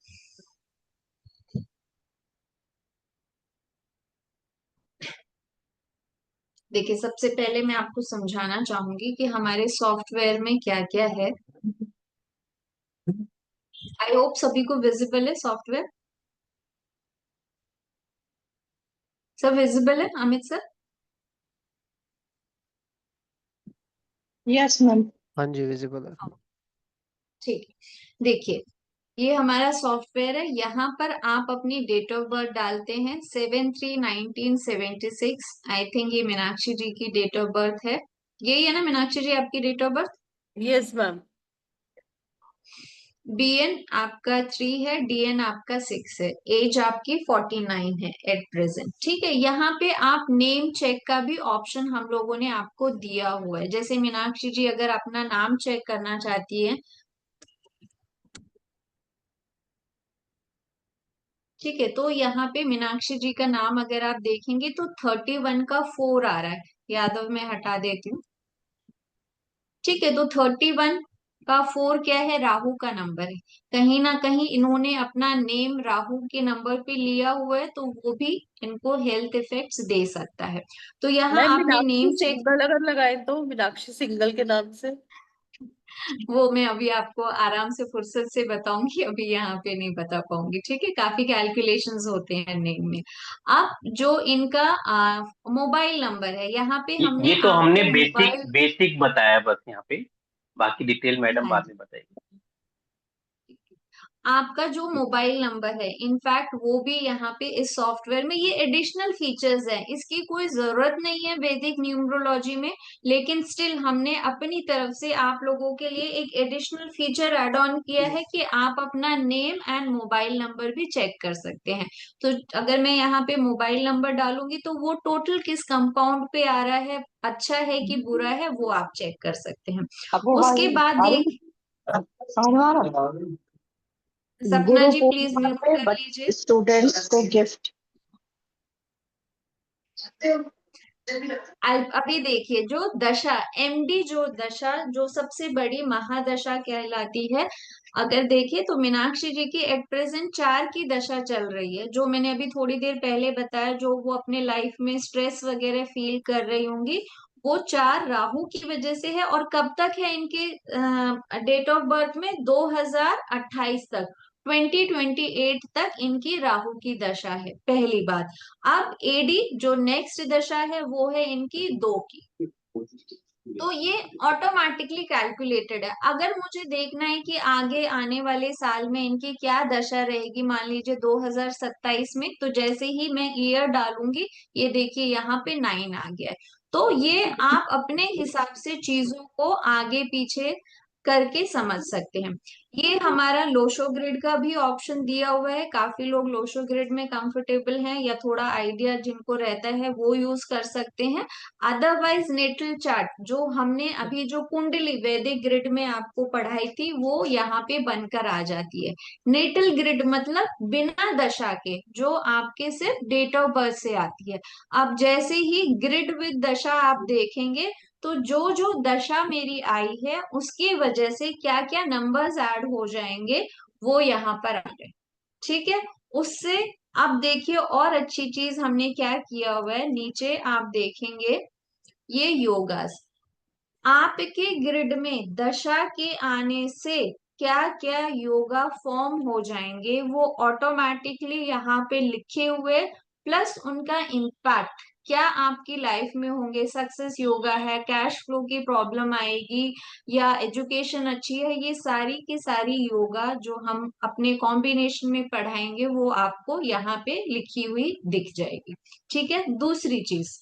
देखिए, सबसे पहले मैं आपको समझाना चाहूंगी कि हमारे सॉफ्टवेयर में क्या क्या है। आई होप सभी को विजिबल है सॉफ्टवेयर। सब विजिबल है अमित सर? Yes ma'am. हाँ जी, विजिबल है। ठीक है, देखिए ये हमारा सॉफ्टवेयर है। यहाँ पर आप अपनी डेट ऑफ बर्थ डालते हैं, 7/3/1976। आई थिंक ये मीनाक्षी जी की डेट ऑफ बर्थ है। यही है ना मीनाक्षी जी आपकी date of birth? Yes ma'am. बीएन आपका 3 है, डीएन आपका 6 है, एज आपकी 49 है एट प्रेजेंट। ठीक है, यहाँ पे आप नेम चेक का भी ऑप्शन हम लोगों ने आपको दिया हुआ है। जैसे मीनाक्षी जी अगर अपना नाम चेक करना चाहती है, ठीक है, तो यहाँ पे मीनाक्षी जी का नाम अगर आप देखेंगे तो 31 का 4 आ रहा है। यादव में हटा देती हूँ। ठीक है, तो 31 का 4 क्या है, राहु का नंबर है। कहीं ना कहीं इन्होंने अपना नेम राहु के नंबर पे लिया हुआ है, तो वो भी इनको हेल्थ इफेक्ट्स दे सकता है। तो यहाँ मैम आपने मीनाक्षी नेम चेक, सिंगल अगर लगाए तो, मीनाक्षी सिंगल के नाम से। वो मैं अभी आपको आराम से फुर्सत से बताऊंगी, अभी यहाँ पे नहीं बता पाऊंगी, ठीक है। काफी कैलकुलेशंस होते हैं नेम में। अब जो इनका मोबाइल नंबर है, यहाँ पे ये हमने तो हमने आपको बेसिक मोबाइल, बेसिक बताया बस यहाँ पे, बाकी डिटेल मैडम हाँ बाद जी, में बताएगी। आपका जो मोबाइल नंबर है, इनफैक्ट वो भी यहाँ पे इस सॉफ्टवेयर में, ये एडिशनल फीचर्स है, इसकी कोई जरूरत नहीं है वैदिक न्यूमरोलॉजी में, लेकिन स्टिल हमने अपनी तरफ से आप लोगों के लिए एक एडिशनल फीचर ऐड ऑन किया है कि आप अपना नेम एंड मोबाइल नंबर भी चेक कर सकते हैं। तो अगर मैं यहाँ पे मोबाइल नंबर डालूंगी तो वो टोटल किस कंपाउंड पे आ रहा है, अच्छा है कि बुरा है, वो आप चेक कर सकते हैं। उसके बाद देख, सपना गुरु जी प्लीज पूर्णिमा म्यूट पे कर लीजिए। स्टूडेंट्स को गिफ्ट। अभी देखिए, जो दशा एमडी, जो दशा जो सबसे बड़ी महादशा कहलाती है, अगर देखें तो मीनाक्षी जी की एट प्रेजेंट 4 की दशा चल रही है, जो मैंने अभी थोड़ी देर पहले बताया, जो वो अपने लाइफ में स्ट्रेस वगैरह फील कर रही होंगी, वो 4 राहु की वजह से है। और कब तक है इनके डेट ऑफ बर्थ में, 2028 तक, 2028 तक इनकी राहु की दशा है, पहली बात। अब एडी जो नेक्स्ट दशा है, वो है इनकी 2 की। तो ये ऑटोमेटिकली कैलकुलेटेड है। अगर मुझे देखना है कि आगे आने वाले साल में इनकी क्या दशा रहेगी, मान लीजिए 2027 में, तो जैसे ही मैं ईयर डालूंगी, ये देखिए यहाँ पे 9 आ गया है। तो ये आप अपने हिसाब से चीजों को आगे पीछे करके समझ सकते हैं। ये हमारा लोशो ग्रिड का भी ऑप्शन दिया हुआ है, काफी लोग लोशो ग्रिड में कंफर्टेबल हैं या थोड़ा आइडिया जिनको रहता है वो यूज कर सकते हैं। अदरवाइज नेटल चार्ट जो हमने अभी जो कुंडली वैदिक ग्रिड में आपको पढ़ाई थी, वो यहाँ पे बनकर आ जाती है। नेटल ग्रिड मतलब बिना दशा के, जो आपके सिर्फ डेट ऑफ बर्थ से आती है। अब जैसे ही ग्रिड विद दशा आप देखेंगे, तो जो जो दशा मेरी आई है उसकी वजह से क्या क्या नंबर्स ऐड हो जाएंगे, वो यहाँ पर आ गए, ठीक है। उससे अब देखिए, और अच्छी चीज हमने क्या किया हुआ है, नीचे आप देखेंगे ये योगास, आपके ग्रिड में दशा के आने से क्या क्या योगा फॉर्म हो जाएंगे, वो ऑटोमेटिकली यहाँ पे लिखे हुए, प्लस उनका इम्पैक्ट क्या आपकी लाइफ में होंगे। सक्सेस योगा है, कैश फ्लो की प्रॉब्लम आएगी, या एजुकेशन अच्छी है, ये सारी की सारी योगा जो हम अपने कॉम्बिनेशन में पढ़ाएंगे, वो आपको यहाँ पे लिखी हुई दिख जाएगी, ठीक है। दूसरी चीज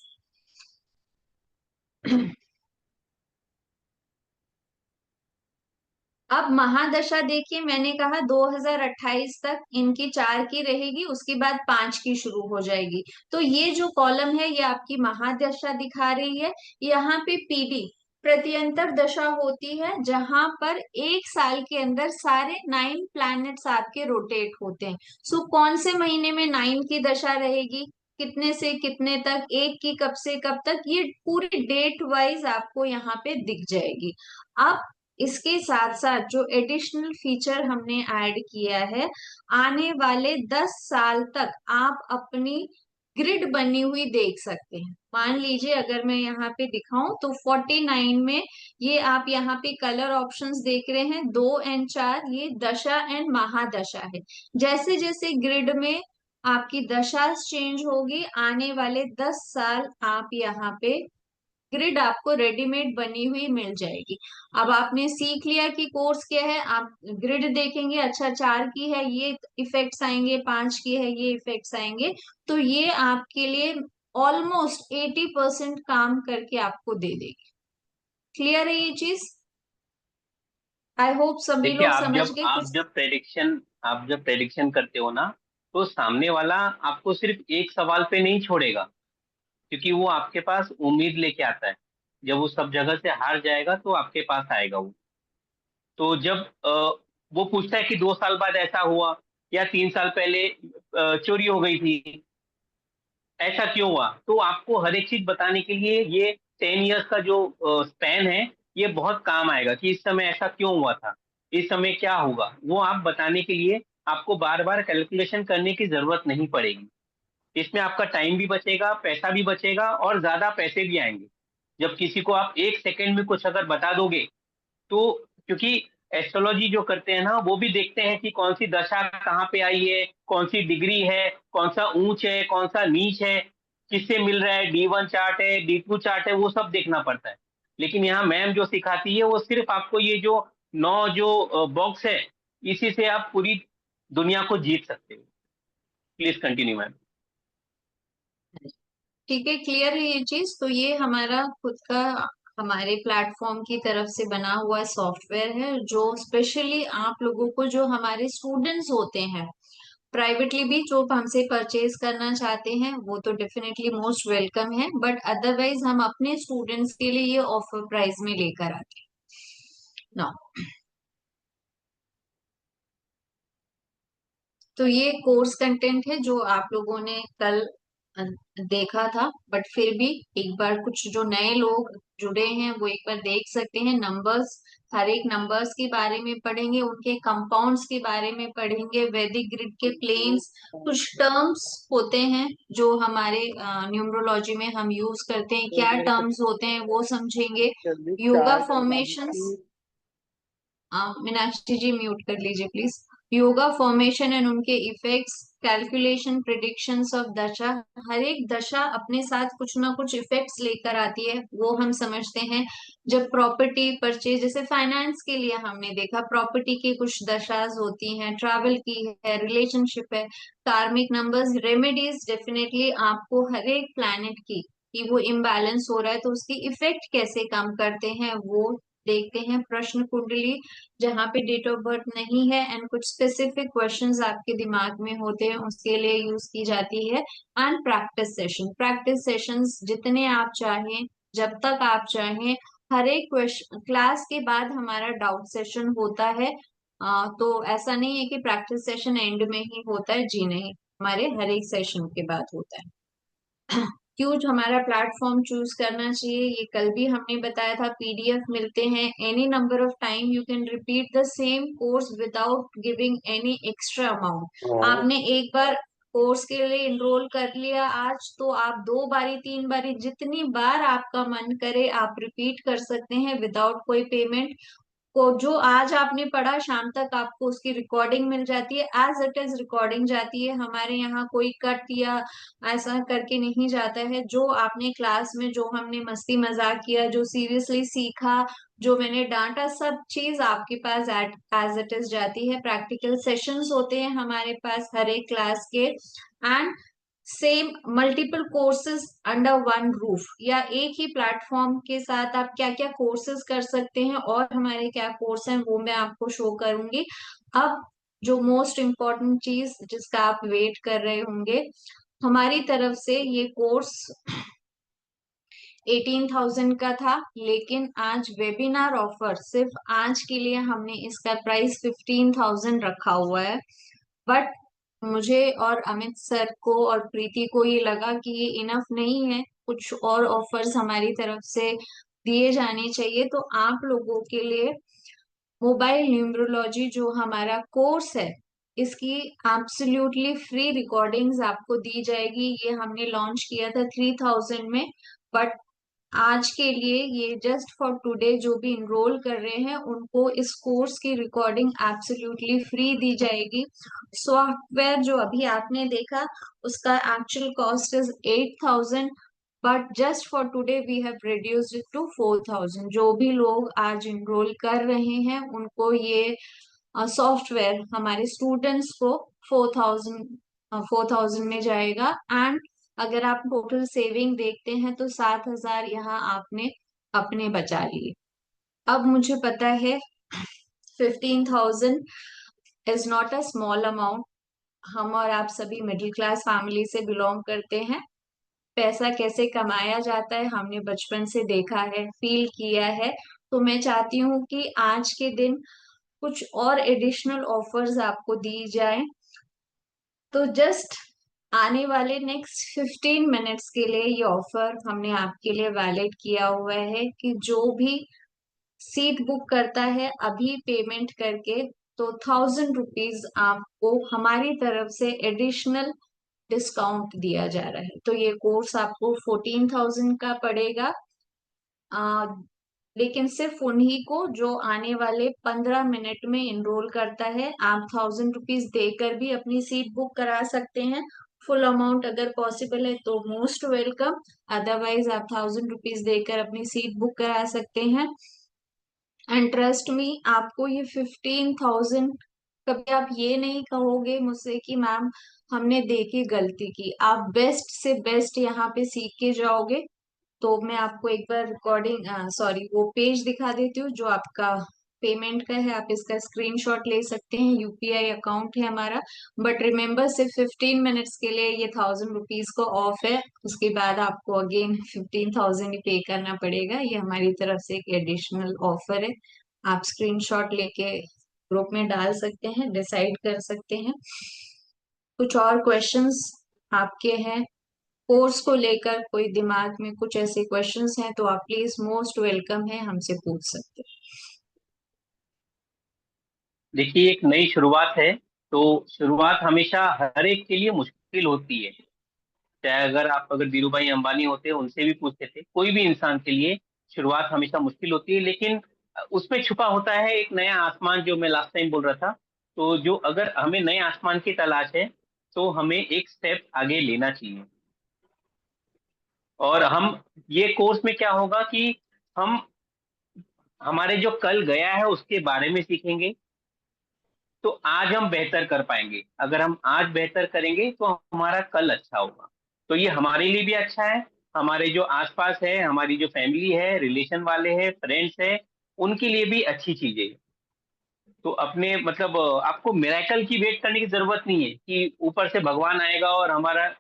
अब महादशा देखिए, मैंने कहा 2028 तक इनकी 4 की रहेगी, उसके बाद 5 की शुरू हो जाएगी। तो ये जो कॉलम है, ये आपकी महादशा दिखा रही है। यहाँ पे पीडी प्रत्यंतर दशा होती है, जहां पर एक साल के अंदर सारे 9 प्लैनेट्स आपके रोटेट होते हैं। सो कौन से महीने में 9 की दशा रहेगी, कितने से कितने तक, एक की कब से कब तक, ये पूरी डेट वाइज आपको यहाँ पे दिख जाएगी। अब इसके साथ साथ जो एडिशनल फीचर हमने ऐड किया है, आने वाले 10 साल तक आप अपनी ग्रिड बनी हुई देख सकते हैं। मान लीजिए अगर मैं यहाँ पे दिखाऊं तो 49 में ये आप यहाँ पे कलर ऑप्शंस देख रहे हैं, 2 एंड 4, ये दशा एंड महादशा है। जैसे जैसे ग्रिड में आपकी दशा चेंज होगी, आने वाले 10 साल आप यहाँ पे ग्रिड आपको रेडीमेड बनी हुई मिल जाएगी। अब आपने सीख लिया कि कोर्स क्या है, आप ग्रिड देखेंगे, अच्छा 4 की है ये इफेक्ट्स आएंगे, 5 की है ये इफेक्ट्स आएंगे, तो ये आपके लिए ऑलमोस्ट 80% काम करके आपको दे देगी। क्लियर है ये चीज? आई होप सभी देखिए, लोग समझ गए आप कुछ। जब प्रेडिक्शन करते हो ना, तो सामने वाला आपको सिर्फ एक सवाल पे नहीं छोड़ेगा, क्योंकि वो आपके पास उम्मीद लेके आता है। जब वो सब जगह से हार जाएगा तो आपके पास आएगा वो। तो जब वो पूछता है कि 2 साल बाद ऐसा हुआ, या 3 साल पहले चोरी हो गई थी, ऐसा क्यों हुआ, तो आपको हर एक चीज बताने के लिए ये 10 इयर्स का जो स्पैन है, ये बहुत काम आएगा कि इस समय ऐसा क्यों हुआ था, इस समय क्या होगा, वो आप बताने के लिए आपको बार बार कैलकुलेशन करने की जरूरत नहीं पड़ेगी। इसमें आपका टाइम भी बचेगा, पैसा भी बचेगा और ज्यादा पैसे भी आएंगे। जब किसी को आप 1 सेकंड में कुछ अगर बता दोगे, तो क्योंकि एस्ट्रोलॉजी जो करते हैं ना, वो भी देखते हैं कि कौन सी दशा कहाँ पे आई है, कौन सी डिग्री है, कौन सा ऊंच है, कौन सा नीच है, किससे मिल रहा है, D1 चार्ट है, D2 चार्ट है, वो सब देखना पड़ता है। लेकिन यहाँ मैम जो सिखाती है वो सिर्फ आपको ये जो 9 जो बॉक्स है, इसी से आप पूरी दुनिया को जीत सकते हो। Please continue ma'am. ठीक है, क्लियर है ये चीज। तो ये हमारा खुद का, हमारे प्लेटफॉर्म की तरफ से बना हुआ सॉफ्टवेयर है, जो स्पेशली आप लोगों को, जो हमारे स्टूडेंट्स होते हैं प्राइवेटली भी, जो हमसे परचेज करना चाहते हैं, वो तो डेफिनेटली मोस्ट वेलकम है, बट अदरवाइज हम अपने स्टूडेंट्स के लिए ये ऑफर प्राइस में लेकर आते हैं ना। तो ये कोर्स कंटेंट है जो आप लोगों ने कल अ, देखा था, बट फिर भी एक बार कुछ जो नए लोग जुड़े हैं वो एक बार देख सकते हैं। नंबर्स, हर एक नंबर्स के बारे में पढ़ेंगे, उनके कंपाउंड्स के बारे में पढ़ेंगे, वैदिक ग्रिड के प्लेन्स, कुछ टर्म्स होते हैं जो हमारे न्यूमरोलॉजी में हम यूज करते हैं, तो क्या मेरे को टर्म्स होते हैं वो समझेंगे। जल्दी योगा चार्ट फॉर्मेशंस, मीनाक्षी जी म्यूट कर लीजिए प्लीज। योगा फॉर्मेशन एंड उनके इफेक्ट्स, कैलकुलेशन, प्रिडिक्शंस ऑफ दशा। हर एक दशा अपने साथ कुछ ना कुछ इफेक्ट्स लेकर आती है, वो हम समझते हैं। जब प्रॉपर्टी परचेज, जैसे फाइनेंस के लिए हमने देखा प्रॉपर्टी की कुछ दशाज होती हैं, ट्रैवल की है, रिलेशनशिप है, कार्मिक नंबर्स, रेमेडीज, डेफिनेटली आपको हर एक प्लैनेट की कि वो इम्बैलेंस हो रहा है तो उसकी इफेक्ट कैसे कम करते हैं वो देखते हैं। प्रश्न कुंडली, जहाँ पे डेट ऑफ बर्थ नहीं है एंड कुछ स्पेसिफिक क्वेश्चंस आपके दिमाग में होते हैं, उसके लिए यूज की जाती है। And practice session, practice sessions जितने आप चाहें, जब तक आप चाहें। हर एक क्वेश्चन क्लास के बाद हमारा डाउट सेशन होता है। तो ऐसा नहीं है कि प्रैक्टिस सेशन एंड में ही होता है, जी नहीं, हमारे हर एक सेशन के बाद होता है। क्यों हमारा प्लेटफॉर्म चूज करना चाहिए, ये कल भी हमने बताया था। पीडीएफ मिलते हैं, any number of time you can repeat the same course without giving any extra amount. आपने एक बार कोर्स के लिए इनरोल कर लिया आज, तो आप 2 बारी 3 बारी जितनी बार आपका मन करे आप रिपीट कर सकते हैं विदाउट कोई पेमेंट। को जो आज आपने पढ़ा शाम तक आपको उसकी रिकॉर्डिंग मिल जाती है, एज इट इज रिकॉर्डिंग जाती है। हमारे यहाँ कोई कट या ऐसा करके नहीं जाता है। जो आपने क्लास में, जो हमने मस्ती मजाक किया, जो सीरियसली सीखा, जो मैंने डांटा, सब चीज आपके पास एज इट इज जाती है। प्रैक्टिकल सेशंस होते हैं हमारे पास हर एक क्लास के, and same multiple courses under one roof, या एक ही प्लेटफॉर्म के साथ आप क्या क्या कोर्सेज कर सकते हैं और हमारे क्या कोर्स हैं वो मैं आपको शो करूंगी। अब जो मोस्ट इम्पोर्टेंट चीज जिसका आप वेट कर रहे होंगे, हमारी तरफ से ये कोर्स 18,000 का था, लेकिन आज वेबिनार ऑफर सिर्फ आज के लिए हमने इसका प्राइस 15,000 रखा हुआ है। बट मुझे और अमित सर को और प्रीति को ये लगा कि ये इनफ नहीं है, कुछ और ऑफर्स हमारी तरफ से दिए जाने चाहिए। तो आप लोगों के लिए मोबाइल न्यूमरोलॉजी जो हमारा कोर्स है, इसकी एब्सोल्युटली फ्री रिकॉर्डिंग्स आपको दी जाएगी। ये हमने लॉन्च किया था 3,000 में, बट आज के लिए ये जस्ट फॉर टुडे जो भी इनरोल कर रहे हैं उनको इस कोर्स की रिकॉर्डिंग एब्सोल्युटली फ्री दी जाएगी। सॉफ्टवेयर जो अभी आपने देखा उसका actual cost is 8,000, but just for today we have reduced it to 4,000। जो भी लोग आज इनरोल कर रहे हैं उनको ये सॉफ्टवेयर, हमारे स्टूडेंट्स को 4,000 में जाएगा। एंड अगर आप टोटल सेविंग देखते हैं तो 7,000 यहाँ आपने अपने बचा लिए। अब मुझे पता है 15,000 is not a small amount. हम और आप सभी मिडिल क्लास फैमिली से बिलोंग करते हैं। पैसा कैसे कमाया जाता है हमने बचपन से देखा है, फील किया है। तो मैं चाहती हूँ कि आज के दिन कुछ और एडिशनल ऑफर्स आपको दी जाए। तो जस्ट आने वाले नेक्स्ट 15 मिनट्स के लिए ये ऑफर हमने आपके लिए वैलिड किया हुआ है कि जो भी सीट बुक करता है अभी पेमेंट करके, तो 1000 रुपीज आपको हमारी तरफ से एडिशनल डिस्काउंट दिया जा रहा है। तो ये कोर्स आपको 14,000 का पड़ेगा। आ, लेकिन सिर्फ उन्हीं को जो आने वाले 15 मिनट में इनरोल करता है। आप 1000 रुपीज देकर भी अपनी सीट बुक करा सकते हैं। फुल अमाउंट अगर पॉसिबल है तो मोस्ट वेलकम, अदरवाइज आप 1000 रुपीज देकर अपनी सीट बुक करा सकते हैं। एंड ट्रस्ट मी, आपको ये 15,000, कभी आप ये नहीं कहोगे मुझसे कि मैम हमने दे के गलती की। आप बेस्ट से बेस्ट यहाँ पे सीख के जाओगे। तो मैं आपको एक बार रिकॉर्डिंग सॉरी वो पेज दिखा देती हूँ जो आपका पेमेंट का है। आप इसका स्क्रीनशॉट ले सकते हैं, यूपीआई अकाउंट है हमारा। बट रिमेम्बर, सिर्फ 15 मिनट्स के लिए ये 1000 रुपीज को ऑफ है। उसके बाद आपको अगेन 15,000 ही पे करना पड़ेगा। ये हमारी तरफ से एक एडिशनल ऑफर है। आप स्क्रीनशॉट लेके ग्रुप में डाल सकते हैं, डिसाइड कर सकते हैं। कुछ और क्वेश्चंस आपके हैं कोर्स को लेकर, कोई दिमाग में कुछ ऐसे क्वेश्चंस हैं तो आप प्लीज मोस्ट वेलकम है, हमसे पूछ सकते हैं। देखिए, एक नई शुरुआत है, तो शुरुआत हमेशा हर एक के लिए मुश्किल होती है। चाहे अगर धीरू भाई अंबानी होते, उनसे भी पूछते थे, कोई भी इंसान के लिए शुरुआत हमेशा मुश्किल होती है। लेकिन उसमें छुपा होता है एक नया आसमान, जो मैं लास्ट टाइम बोल रहा था। तो जो अगर हमें नए आसमान की तलाश है, तो हमें एक स्टेप आगे लेना चाहिए। और हम ये कोर्स में क्या होगा कि हम हमारे जो कल गया है उसके बारे में सीखेंगे। तो आज हम बेहतर कर पाएंगे। अगर हम आज बेहतर करेंगे तो हमारा कल अच्छा होगा। तो ये हमारे लिए भी अच्छा है, हमारे जो आसपास है, हमारी जो फैमिली है, रिलेशन वाले हैं, फ्रेंड्स हैं, उनके लिए भी अच्छी चीजें हैं। तो अपने मतलब आपको मिरेकल की वेट करने की जरूरत नहीं है कि ऊपर से भगवान आएगा और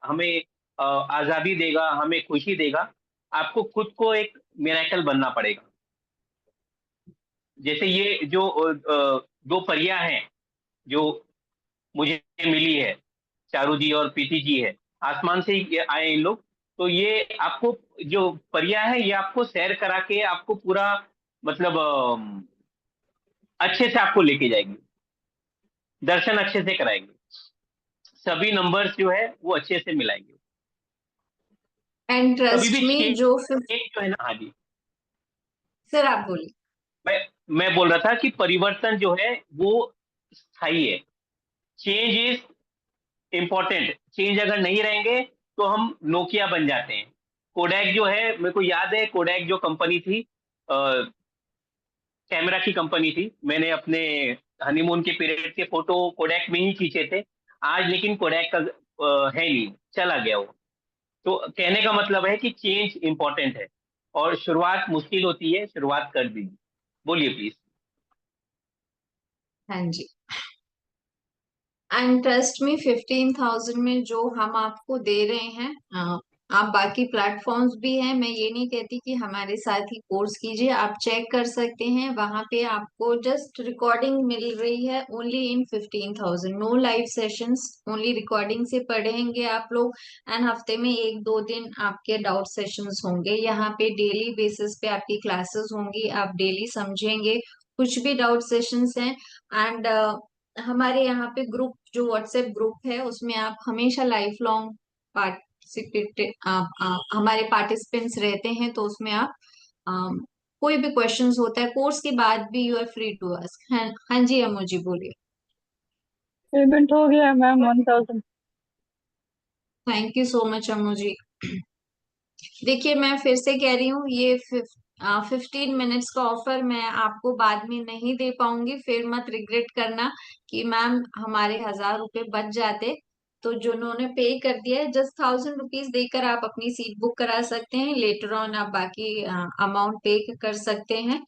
हमें आजादी देगा, हमें खुशी देगा। आपको खुद को एक मिरेकल बनना पड़ेगा। जैसे ये जो दो परियां हैं जो मुझे मिली है, चारू जी और प्रीति जी है, आसमान से ही आए इन लोग। तो ये आपको जो परियां है, ये आपको सैर करा के आपको पूरा मतलब अच्छे से आपको लेके जाएंगे, दर्शन अच्छे से कराएंगे, सभी नंबर्स जो है वो अच्छे से मिलाएंगे। एंड कभी ट्रस्ट भी में जो फिफ्थ, चेंज जो है ना, हाँ जी, सर आप बोलिए। मैं मैं बोल रहा था कि परिवर्तन जो है वो स्थायी है। Change is important. चेंज अगर नहीं रहेंगे तो हम नोकिया बन जाते हैं। कोडैक जो है, मेरे को याद है, कोडैक जो कंपनी थी, कैमरा की कंपनी थी, मैंने अपने हनीमून के पीरियड के फोटो कोडैक में ही खींचे थे। आज लेकिन कोडैक का है नहीं, चला गया वो। तो कहने का मतलब है कि चेंज इंपॉर्टेंट है, और शुरुआत मुश्किल होती है, शुरुआत कर दीजिए। बोलिए प्लीज। हाँ जी। एंड ट्रस्ट में 15,000 में जो हम आपको दे रहे हैं, आप बाकी प्लेटफॉर्म्स भी हैं, मैं ये नहीं कहती कि हमारे साथ ही कोर्स कीजिए। आप चेक कर सकते हैं, वहां पे आपको जस्ट रिकॉर्डिंग मिल रही है only in 15,000। No live sessions, only recording से पढ़ेंगे आप लोग। एंड हफ्ते में 1-2 दिन आपके डाउट सेशंस होंगे। यहाँ पे डेली बेसिस पे आपकी क्लासेस होंगी, आप डेली समझेंगे। कुछ भी डाउट सेशंस हैं। एंड हमारे यहाँ पे ग्रुप, जो व्हाट्सएप ग्रुप है, उसमें आप हमेशा लाइफ लॉन्ग पार्टिसिपेट हमारे पार्टिसिपेंट्स रहते हैं। तो उसमें आप कोई भी क्वेश्चंस होता है कोर्स के बाद भी, you are free to ask. हाँ हाँ जी, अमो जी बोलिए। पेमेंट हो गया ma'am 1000। Thank you so much Amo ji. देखिए, मैं फिर से कह रही हूँ, ये 15 मिनट्स का ऑफर मैं आपको बाद में नहीं दे पाऊंगी। फिर मत रिग्रेट करना कि मैम हमारे 1000 रुपए बच जाते। तो जिन्होंने पे कर दिया है, जस्ट 1000 रुपीज देकर आप अपनी सीट बुक करा सकते हैं। लेटर ऑन आप बाकी अमाउंट पे कर सकते हैं।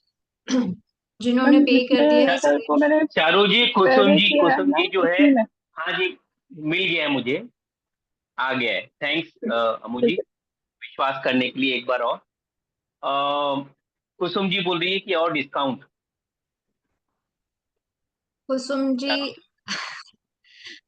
जिन्होंने मैम पे कर दिया जितने है सर को मैंने चारू जी, पहले किया है कुसुम ना जी जो है, उसी में। हाँ जी, मिल गया है मुझे, आ गया है। थैंक्स अमू जी, ठीक है। विश्वास करने के लिए एक बार और। कुसुम जी बोल रही है कि और डिस्काउंट। कुसुम जी,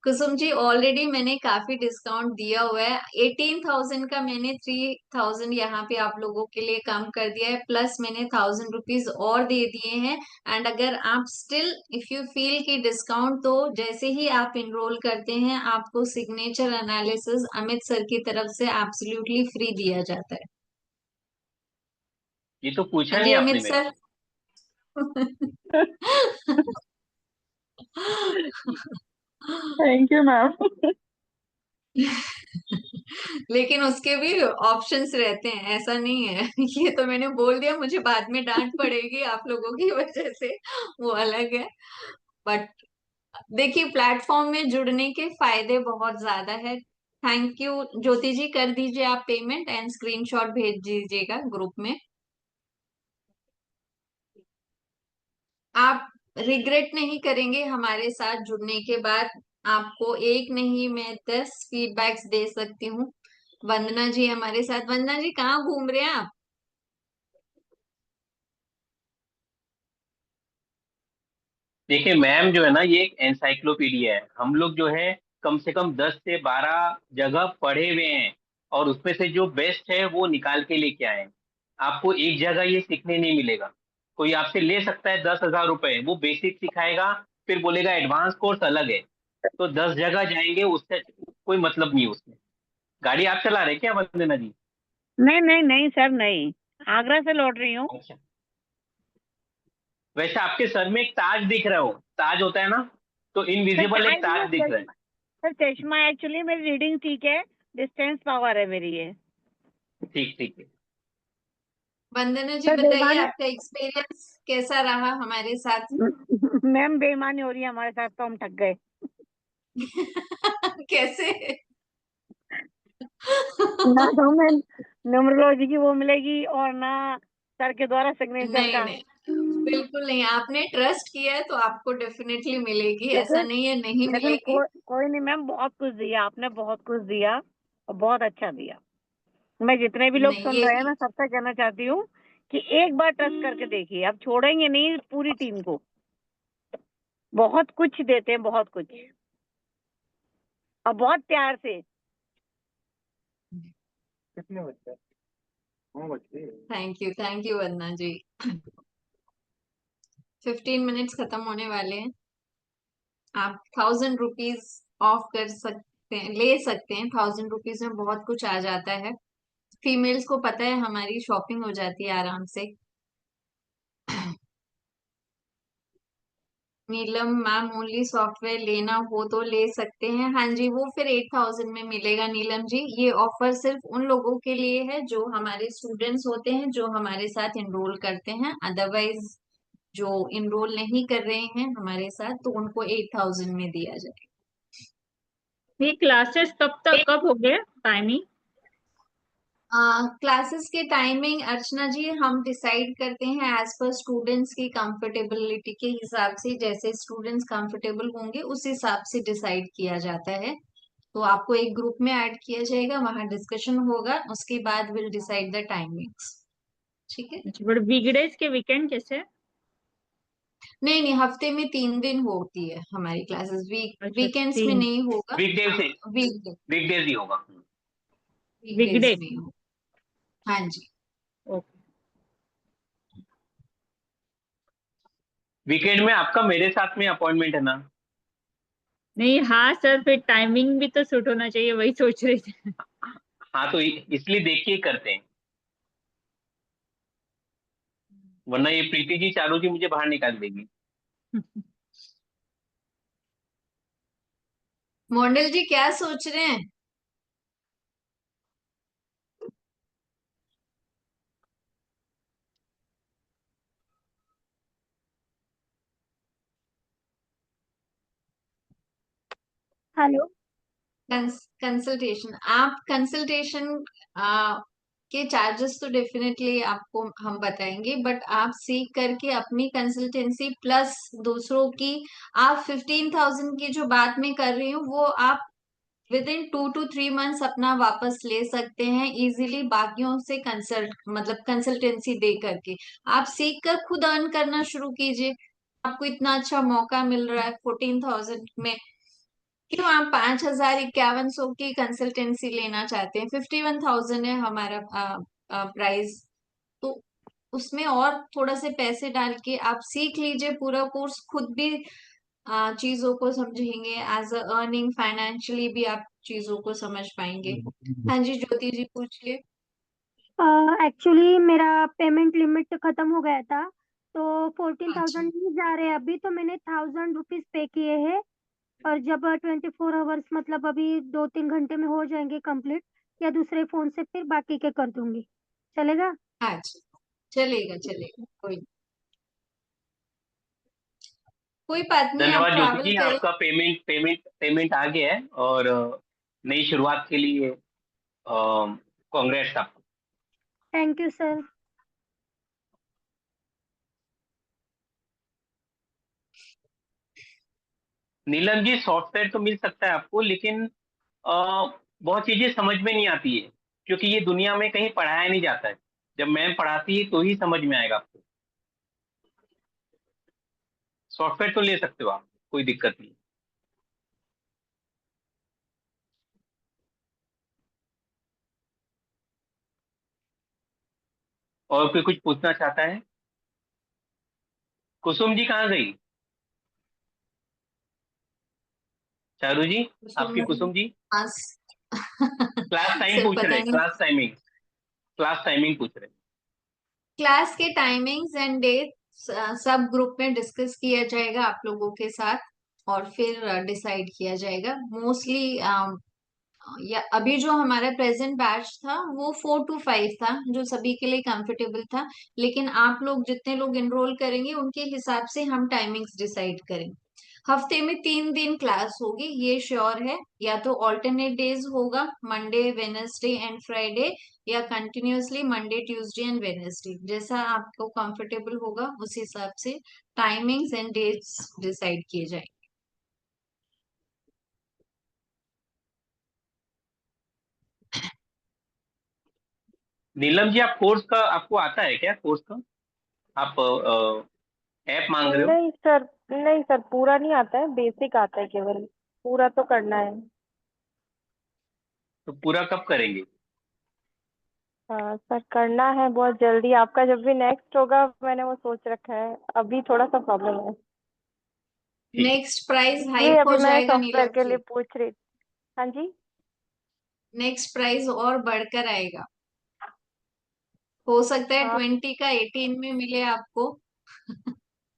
कुसुम जी ऑलरेडी मैंने काफी डिस्काउंट दिया हुआ है। 18,000 का मैंने 3,000 यहाँ पे आप लोगों के लिए कम कर दिया है, प्लस मैंने 1,000 रुपीज और दे दिए हैं। एंड अगर आप स्टिल इफ यू फील कि डिस्काउंट, तो जैसे ही आप इनरोल करते हैं आपको सिग्नेचर एनालिसिस अमित सर की तरफ से एब्सोल्युटली फ्री दिया जाता है। ये तो पूछा हाँ नहीं जी आपने अमित मेरे सर। से। Thank you ma'am. लेकिन उसके भी ऑप्शंस रहते हैं, ऐसा नहीं है। ये तो मैंने बोल दिया, मुझे बाद में डांट पड़ेगी आप लोगों की वजह से, वो अलग है। बट देखिए प्लेटफॉर्म में जुड़ने के फायदे बहुत ज्यादा है। थैंक यू ज्योति जी, कर दीजिए आप पेमेंट एंड स्क्रीनशॉट भेज दीजिएगा ग्रुप में। आप रिग्रेट नहीं करेंगे हमारे साथ जुड़ने के बाद। आपको एक नहीं मैं 10 फीडबैक्स दे सकती हूँ। वंदना जी हमारे साथ, वंदना जी कहाँ घूम रहे हैं आप? देखिए मैम जो है ना, ये एक एनसाइक्लोपीडिया है। हम लोग जो है कम से कम 10 से 12 जगह पढ़े हुए हैं, और उसमें से जो बेस्ट है वो निकाल के लेके आए हैं। आपको एक जगह ये सीखने नहीं मिलेगा। कोई आपसे ले सकता है 10,000 रुपए, वो बेसिक सिखाएगा, फिर बोलेगा एडवांस कोर्स अलग है। तो 10 जगह जाएंगे, उससे कोई मतलब नहीं उसमें। गाड़ी आप चला रहे हैं क्या वंदना जी? नहीं नहीं नहीं सर, नहीं, आगरा से लौट रही हूँ। अच्छा। वैसे आपके सर में एक ताज दिख रहा हो, ताज होता है ना, तो सर इनविजिबल एक टाइम ताज दिख रहा है। चश्मा, सर चश्मा एक्चुअली मेरी रीडिंग ठीक है, डिस्टेंस पावर है मेरी ये। ठीक ठीक है। वंदना जी सर बताइए बेईमानी, आपका एक्सपीरियंस कैसा रहा हमारे साथ? मैम बेईमानी हो रही है हमारे साथ, तो हम ठग गए। कैसे? ना तो हमें न्यूमरोलॉजी की वो मिलेगी और ना सर के द्वारा सिग्नेचर नहीं का। नहीं, बिल्कुल नहीं। आपने ट्रस्ट किया है तो आपको डेफिनेटली मिलेगी, ऐसा लेकिन नहीं है नहीं लेकिन मिलेगी। कोई नहीं मैम, बहुत कुछ दिया आपने, बहुत कुछ दिया और बहुत अच्छा दिया। मैं जितने भी लोग नहीं सुन ये रहे हैं, मैं सबसे कहना चाहती हूँ कि एक बार ट्रस्ट करके देखिए, आप छोड़ेंगे नहीं पूरी टीम को। बहुत कुछ देते हैं, बहुत कुछ, और बहुत प्यार से। Thank you Vandana ji. 15 minutes खत्म होने वाले हैं। आप 1,000 रुपीज ऑफ कर सकते हैं, ले सकते हैं। 1,000 रुपीज में बहुत कुछ आ जाता है। फीमेल्स को पता है हमारी शॉपिंग हो जाती है आराम से। नीलम मैम ओनली सॉफ्टवेयर लेना हो तो ले सकते हैं, हाँ जी वो फिर 8,000 में मिलेगा। नीलम जी ये ऑफर सिर्फ उन लोगों के लिए है जो हमारे स्टूडेंट्स होते हैं, जो हमारे साथ इनरोल करते हैं। अदरवाइज जो इनरोल नहीं कर रहे हैं हमारे साथ, तो उनको 8,000 में दिया जाए। ये क्लासेस कब तक कब हो गए टाइमिंग? क्लासेस के टाइमिंग अर्चना जी हम डिसाइड करते हैं एज पर स्टूडेंट्स की कंफर्टेबिलिटी के हिसाब से। जैसे स्टूडेंट्स कंफर्टेबल होंगे उस हिसाब से डिसाइड किया जाता है। तो आपको एक ग्रुप में ऐड किया जाएगा, वहां डिस्कशन होगा, उसके बाद विल डिसाइड द टाइमिंग्स। ठीक है? बट वीकडेज के वीकेंड कैसे? नहीं नहीं, हफ्ते में 3 दिन होती है हमारी क्लासेस। अच्छा वीकेंड्स में 3 नहीं होगा। वीकडेज से, वीक वीकडेज ही होगा। वीकडेज वीकडे? में होगा। हाँ जी। ओके। वीकेंड में आपका मेरे साथ में अपॉइंटमेंट है ना? नहीं हाँ सर, फिर टाइमिंग भी तो सूट होना चाहिए, वही सोच रही थी। हाँ, तो इसलिए देख के ही करते हैं, वरना ये प्रीति जी चारू जी मुझे बाहर निकाल देगी। मोंडल जी क्या सोच रहे हैं? हेलो। कंसल्टेशन, आप कंसल्टेशन के चार्जेस तो डेफिनेटली आपको हम बताएंगे, बट आप सीख करके अपनी कंसल्टेंसी प्लस दूसरों की, आप 15,000 की जो बात मैं कर रही हूँ वो आप विद इन 2 to 3 मंथ्स अपना वापस ले सकते हैं इजीली, बाकियों से कंसल्ट मतलब कंसल्टेंसी दे करके। आप सीख कर खुद अर्न करना शुरू कीजिए। आपको इतना अच्छा मौका मिल रहा है 14,000 में, क्यों आप 5,051 की कंसल्टेंसी लेना चाहते हैं? 51,000 है हमारा प्राइस। तो उसमें और थोड़ा से पैसे डाल के आप सीख लीजिए पूरा कोर्स, खुद भी चीजों को समझेंगे, एज अ अर्निंग फाइनेंशियली भी आप चीजों को समझ पाएंगे। हाँ जी, ज्योति जी पूछिए। एक्चुअली मेरा पेमेंट लिमिट खत्म हो गया था, तो 14,000 अच्छा नहीं जा रहे अभी, तो मैंने 1,000 रुपीज पे किए हैं। और जब 24 आवर्स मतलब अभी 2-3 घंटे में हो जाएंगे कंप्लीट, या दूसरे फोन से फिर बाकी के कर दूंगी, चलेगा? अच्छा, चलेगा चलेगा, कोई बात नहीं, आप धन्यवाद ज्योति ट्रैवल जी, करें। आपका पेमेंट आ गया है, और नई शुरुआत के लिए कांग्रेस आपको। Thank you sir. Neelam ji, software तो मिल सकता है आपको, लेकिन बहुत चीजें समझ में नहीं आती है, क्योंकि ये दुनिया में कहीं पढ़ाया नहीं जाता है। जब मैम पढ़ाती है तो ही समझ में आएगा आपको। सॉफ्टवेयर तो ले सकते हो आप, कोई दिक्कत नहीं। और कोई कुछ पूछना चाहता है? कुसुम जी कहाँ गई? चारू जी, आपकी कुसुम जी पास क्लास टाइम सर पूछ पता रहे, नहीं। क्लास टाइमिंग पूछ रहे। क्लास के टाइमिंग्स एंड डेट सब ग्रुप में डिस्कस किया जाएगा आप लोगों के साथ, और फिर डिसाइड किया जाएगा। मोस्टली या अभी जो हमारा प्रेजेंट बैच था वो 4 to 5 था, जो सभी के लिए कंफर्टेबल था। लेकिन आप लोग जितने लोग एनरोल करेंगे उनके हिसाब से हम टाइमिंग्स डिसाइड करेंगे। हफ्ते में 3 दिन क्लास होगी, ये श्योर है। या तो ऑल्टरनेट डेज होगा, मंडे वेनेसडे एंड फ्राइडे, या continuously Monday Tuesday and Wednesday, जैसा आपको कंफर्टेबल होगा उस हिसाब से टाइमिंग्स एंड डेट्स डिसाइड किए जाएंगे। नीलम जी, आप कोर्स का आपको आता है क्या? कोर्स का आप ऐप मांग रहे हो? नहीं सर, नहीं सर, पूरा नहीं आता है, बेसिक आता है केवल। पूरा तो करना है। तो पूरा कब करेंगे? हाँ सर, करना है बहुत जल्दी। आपका जब भी नेक्स्ट होगा, मैंने वो सोच रखा है। अभी थोड़ा सा प्रॉब्लम है, ठीक है। नेक्स्ट प्राइस इसलिए हाइक हो अभी मैं जाएगा सॉफ्टवेयर नीलम के लिए जी। पूछ रही। हाँ जी। नेक्स्ट प्राइस और बढ़कर आएगा, हो सकता है हाँ 20 का 18 में मिले आपको।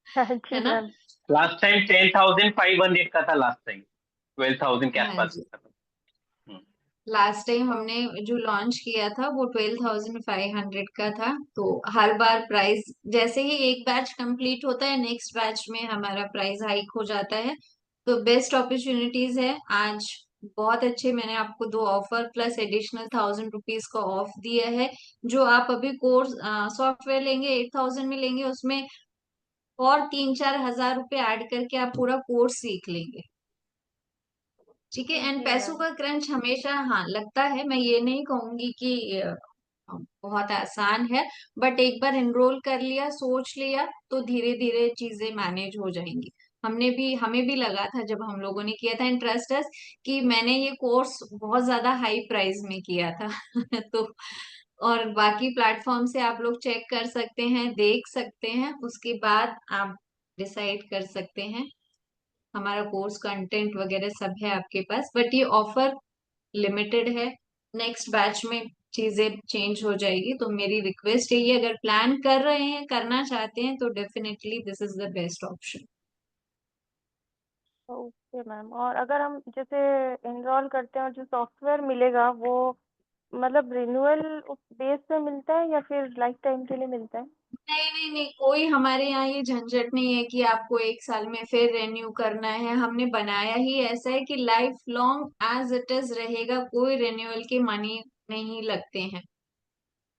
हाँ है जी ना? मैम। लास्ट टाइम 10,500 का था, लास्ट टाइम 12,000 के हाँ आसपास जी, का था। हम्म। लास्ट टाइम हाँ हमने जो लॉन्च किया था वो 12,500 का था। तो हर बार प्राइस जैसे ही एक बैच कंप्लीट होता है, नेक्स्ट बैच में हमारा प्राइस हाइक हो जाता है। तो बेस्ट अपॉर्चुनिटीज है आज। बहुत अच्छे, मैंने आपको 2 ऑफर प्लस एडिशनल 1,000 रुपीज का ऑफ दिया है। जो आप अभी कोर्स सॉफ्टवेयर लेंगे 8,000 में लेंगे, उसमें और 3-4 हजार रुपए ऐड करके आप पूरा कोर्स सीख लेंगे। ठीक है। एंड जी पैसों मैम। का क्रंच हमेशा हाँ लगता है, मैं ये नहीं कहूंगी कि बहुत आसान है। बट एक बार एनरोल कर लिया, सोच लिया, तो धीरे धीरे चीजें मैनेज हो जाएंगी। हमें भी लगा था जब हम लोगों ने किया था इंटरेस्ट कि मैंने ये कोर्स बहुत ज्यादा हाई प्राइस में किया था तो और बाकी प्लेटफॉर्म से आप लोग चेक कर सकते हैं, देख सकते हैं, उसके बाद आप डिसाइड कर सकते हैं। हमारा कोर्स कंटेंट वगैरह सब है आपके पास, बट ये ऑफर लिमिटेड है। नेक्स्ट बैच में चीजें चेंज हो जाएगी। तो मेरी रिक्वेस्ट यही है, अगर प्लान कर रहे हैं, करना चाहते हैं, तो definitely this is the best option. Okay ma'am. और अगर हम जैसे एनरोल करते हैं और जो सॉफ्टवेयर मिलेगा वो मतलब रिन्यूअल बेस पे मिलता है या फिर लाइफ टाइम के लिए मिलता है? नहीं नहीं नहीं, कोई हमारे यहाँ ये झंझट नहीं है कि आपको 1 साल में फिर रेन्यू करना है। हमने बनाया ही ऐसा है कि life long as it is रहेगा, कोई रिन्यूअल के मनी नहीं लगते हैं।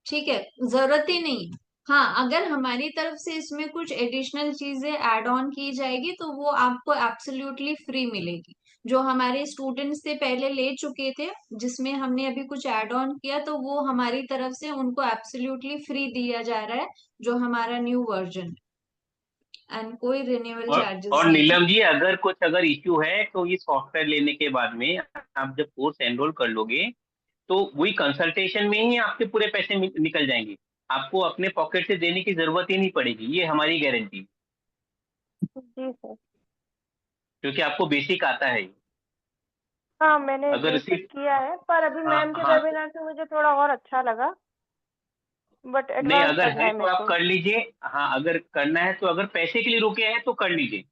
ठीक है, जरूरत ही नहीं। हाँ, अगर हमारी तरफ से इसमें कुछ एडिशनल चीजें ऐड ऑन की जाएगी तो वो आपको एब्सोल्युटली फ्री मिलेगी। जो हमारे स्टूडेंट्स से पहले ले चुके थे, जिसमें हमने अभी कुछ ऐड ऑन किया, तो वो हमारी तरफ से उनको एब्सोल्युटली फ्री दिया जा रहा है, जो हमारा न्यू वर्जन। एंड कोई रिन्यूअल और चार्जेस और नहीं है। नीलम जी, अगर इश्यू है तो ये सॉफ्टवेयर लेने के बाद में आप जब कोर्स एनरोल कर लोगे तो वही कंसल्टेशन में ही आपके पूरे पैसे निकल जाएंगे। आपको अपने पॉकेट से देने की जरूरत ही नहीं पड़ेगी, ये हमारी गारंटी। जी सर। क्योंकि आपको बेसिक आता है। हाँ मैंने अगर बेसिक सिर्फ किया है, पर अभी हाँ मैम के हाँ, वेबिनार से मुझे थोड़ा और अच्छा लगा, बट नहीं एडवांस अगर करना है है तो मेरे आप को। कर लीजिए। हाँ अगर करना है तो, अगर पैसे के लिए रुके हैं तो कर लीजिए।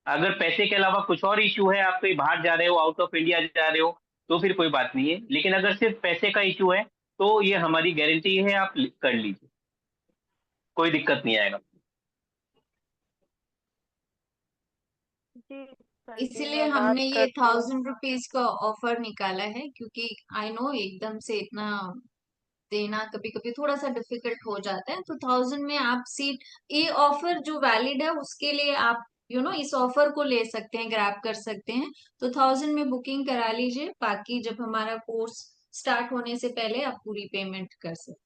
अगर पैसे के अलावा कुछ और इशू है, आप कहीं बाहर जा रहे हो, आउट ऑफ इंडिया जा रहे हो, तो फिर कोई बात नहीं है। लेकिन अगर सिर्फ पैसे का इशू है तो ये हमारी गारंटी है, आप कर लीजिए, कोई दिक्कत नहीं आएगा। जी सर जी, इसीलिए मैं बात हमने ये करती हूँ। 1000 रुपीज का ऑफर निकाला है, क्योंकि आई नो एकदम से इतना देना कभी कभी थोड़ा सा डिफिकल्ट हो जाता है। तो 1000 में आप सीट, ये ऑफर जो वैलिड है उसके लिए आप इस ऑफर को ले सकते हैं, ग्रैब कर सकते हैं। तो 1000 में बुकिंग करा लीजिए, बाकी जब हमारा कोर्स स्टार्ट होने से पहले आप पूरी पेमेंट कर सकते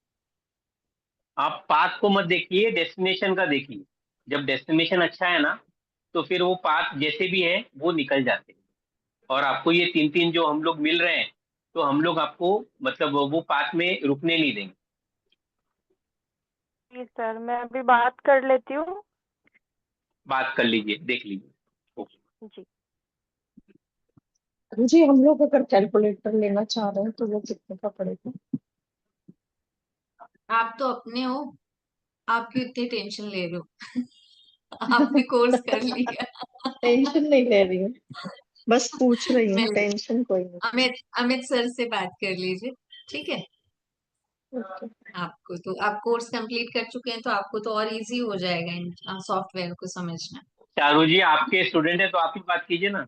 आप पाथ को मत देखिए, डेस्टिनेशन का देखिए। जब डेस्टिनेशन अच्छा है ना, तो फिर वो पाथ जैसे भी है वो निकल जाते हैं। और आपको ये तीन तीन जो हम लोग मिल रहे हैं, तो हम लोग आपको मतलब वो पाथ में रुकने नहीं देंगे। जी सर, मैं अभी बात कर लेती हूँ। बात कर लीजिए, देख लीजिए। ओके। जी। जी हम लोग अगर कैलकुलेटर लेना चाह रहे हैं तो वो कितने का पड़ेगा? हैं। आप तो अपने हो, आप क्यों इतनी टेंशन ले रहे हो? आपने कोर्स कर लिया। टेंशन नहीं ले रही हूँ, बस पूछ रही हूँ, मैं टेंशन कोई नहीं। अमित अमित सर से बात कर लीजिए, ठीक है। ओके। आपको तो, आप कोर्स कंप्लीट कर चुके हैं तो आपको तो और इजी हो जाएगा इन सॉफ्टवेयर को समझना। चारू जी आपके स्टूडेंट है तो आप ही बात कीजिए ना।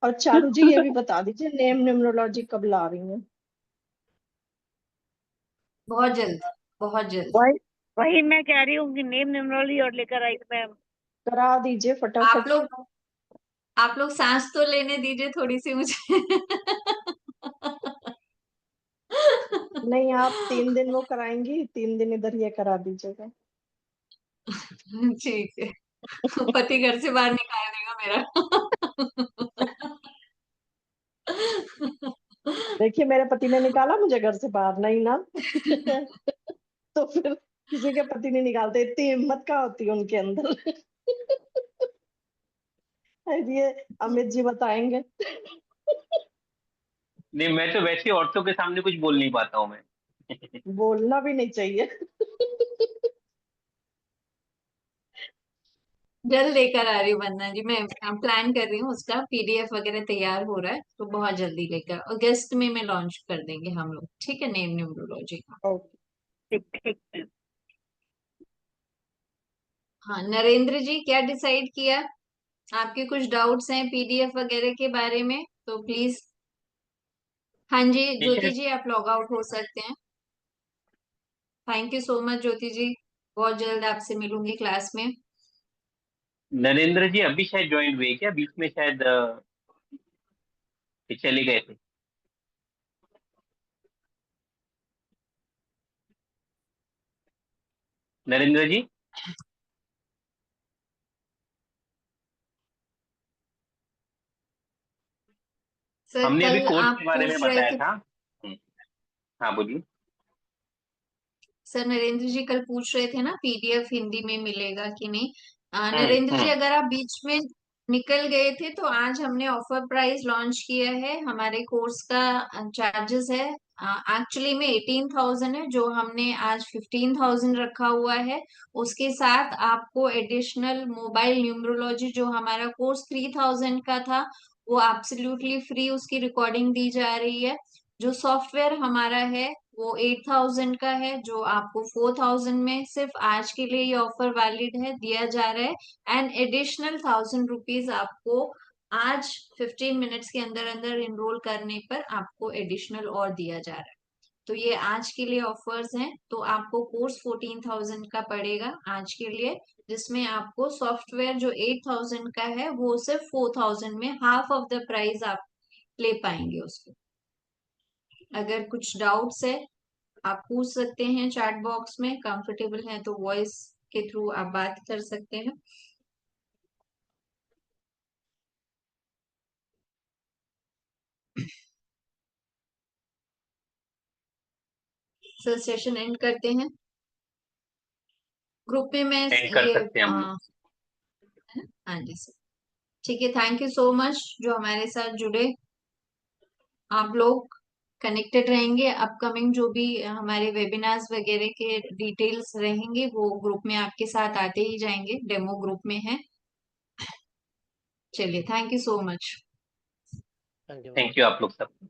और चारू जी ये भी बता दीजिए नेम न्यूमरोलॉजी कब ला रही हैं? बहुत जल्द, बहुत जल्द। वही वही मैं कह रही हूँ कि नेम न्यूमरोलॉजी और लेकर आई मैम। करा दीजिए आप फटाफट। लोग आप लोग सांस तो लेने दीजिए थोड़ी सी मुझे। नहीं आप 3 दिन वो कराएंगी, 3 दिन इधर ये करा दीजिएगा। ठीक है। पति घर से बाहर निकाल देगा मेरा। देखिए मेरे पति ने निकाला मुझे घर से बाहर, नहीं ना। तो फिर किसी के पति नहीं निकालते, इतनी हिम्मत कहाँ होती है उनके अंदर। ये अमित जी बताएंगे। नहीं, मैं तो वैसे औरतों के सामने कुछ बोल नहीं पाता हूँ मैं। बोलना भी नहीं चाहिए। जल्द लेकर आ रही हूँ वंदना जी, मैं प्लान कर रही हूँ, उसका पीडीएफ वगैरह तैयार हो रहा है, तो बहुत जल्दी लेकर अगस्त में लॉन्च कर देंगे हम लोग, ठीक है, नेम न्यूमरोलॉजी का। ओके। ठीक ठीक है। हाँ नरेंद्र जी, क्या डिसाइड किया? आपके कुछ डाउट्स हैं पीडीएफ वगैरह के बारे में तो प्लीज। हाँ जी ठीक है ज्योति जी, आप लॉग आउट हो सकते हैं। थैंक यू सो मच ज्योति जी, बहुत जल्द आपसे मिलूंगी क्लास में। नरेंद्र जी, अभी शायद ज्वाइन हुए क्या? बीच में शायद ये चले गए थे। नरेंद्र जी, सर हमने अभी कल कोर्स आप के बारे में पूछ रहे बताया थे, था। हाँ बोलिए। सर नरेंद्र जी कल पूछ रहे थे ना पीडीएफ हिंदी में मिलेगा कि नहीं। नरेंद्र जी हम्म। अगर आप बीच में निकल गए थे तो आज हमने ऑफर प्राइस लॉन्च किया है। हमारे कोर्स का चार्जेस है एक्चुअली में 18,000 है, जो हमने आज 15,000 रखा हुआ है। उसके साथ आपको एडिशनल मोबाइल न्यूमरोलॉजी, जो हमारा कोर्स 3,000 का था, वो एब्सोल्युटली फ्री उसकी रिकॉर्डिंग दी जा रही है। जो सॉफ्टवेयर हमारा है वो 8,000 का है, जो आपको 4,000 में सिर्फ आज के लिए ये ऑफर वैलिड है, दिया जा रहा है। एंड एडिशनल 1,000 रुपीज आपको आज 15 मिनट्स के अंदर अंदर इनरोल करने पर आपको एडिशनल और दिया जा रहा है। तो ये आज के लिए ऑफर्स हैं। तो आपको कोर्स 14,000 का पड़ेगा आज के लिए, जिसमें आपको सॉफ्टवेयर जो 8,000 का है वो सिर्फ 4,000 में, हाफ ऑफ द प्राइस आप ले पाएंगे उसको। अगर कुछ डाउट्स है आप पूछ सकते हैं चैट बॉक्स में, कंफर्टेबल है तो वॉइस के थ्रू आप बात कर सकते हैं। सर सेशन एंड करते हैं। ग्रुप में मैं एंड कर ये सकते हैं हम लोग। हाँ जी सर, ठीक है। थैंक यू सो मच जो हमारे साथ जुड़े। आप लोग कनेक्टेड रहेंगे। अपकमिंग जो भी हमारे वेबिनार्स वगैरह के डिटेल्स रहेंगे वो ग्रुप में आपके साथ आते ही जाएंगे, डेमो ग्रुप में है। चलिए, thank you so much. Thank you आप लोग सब।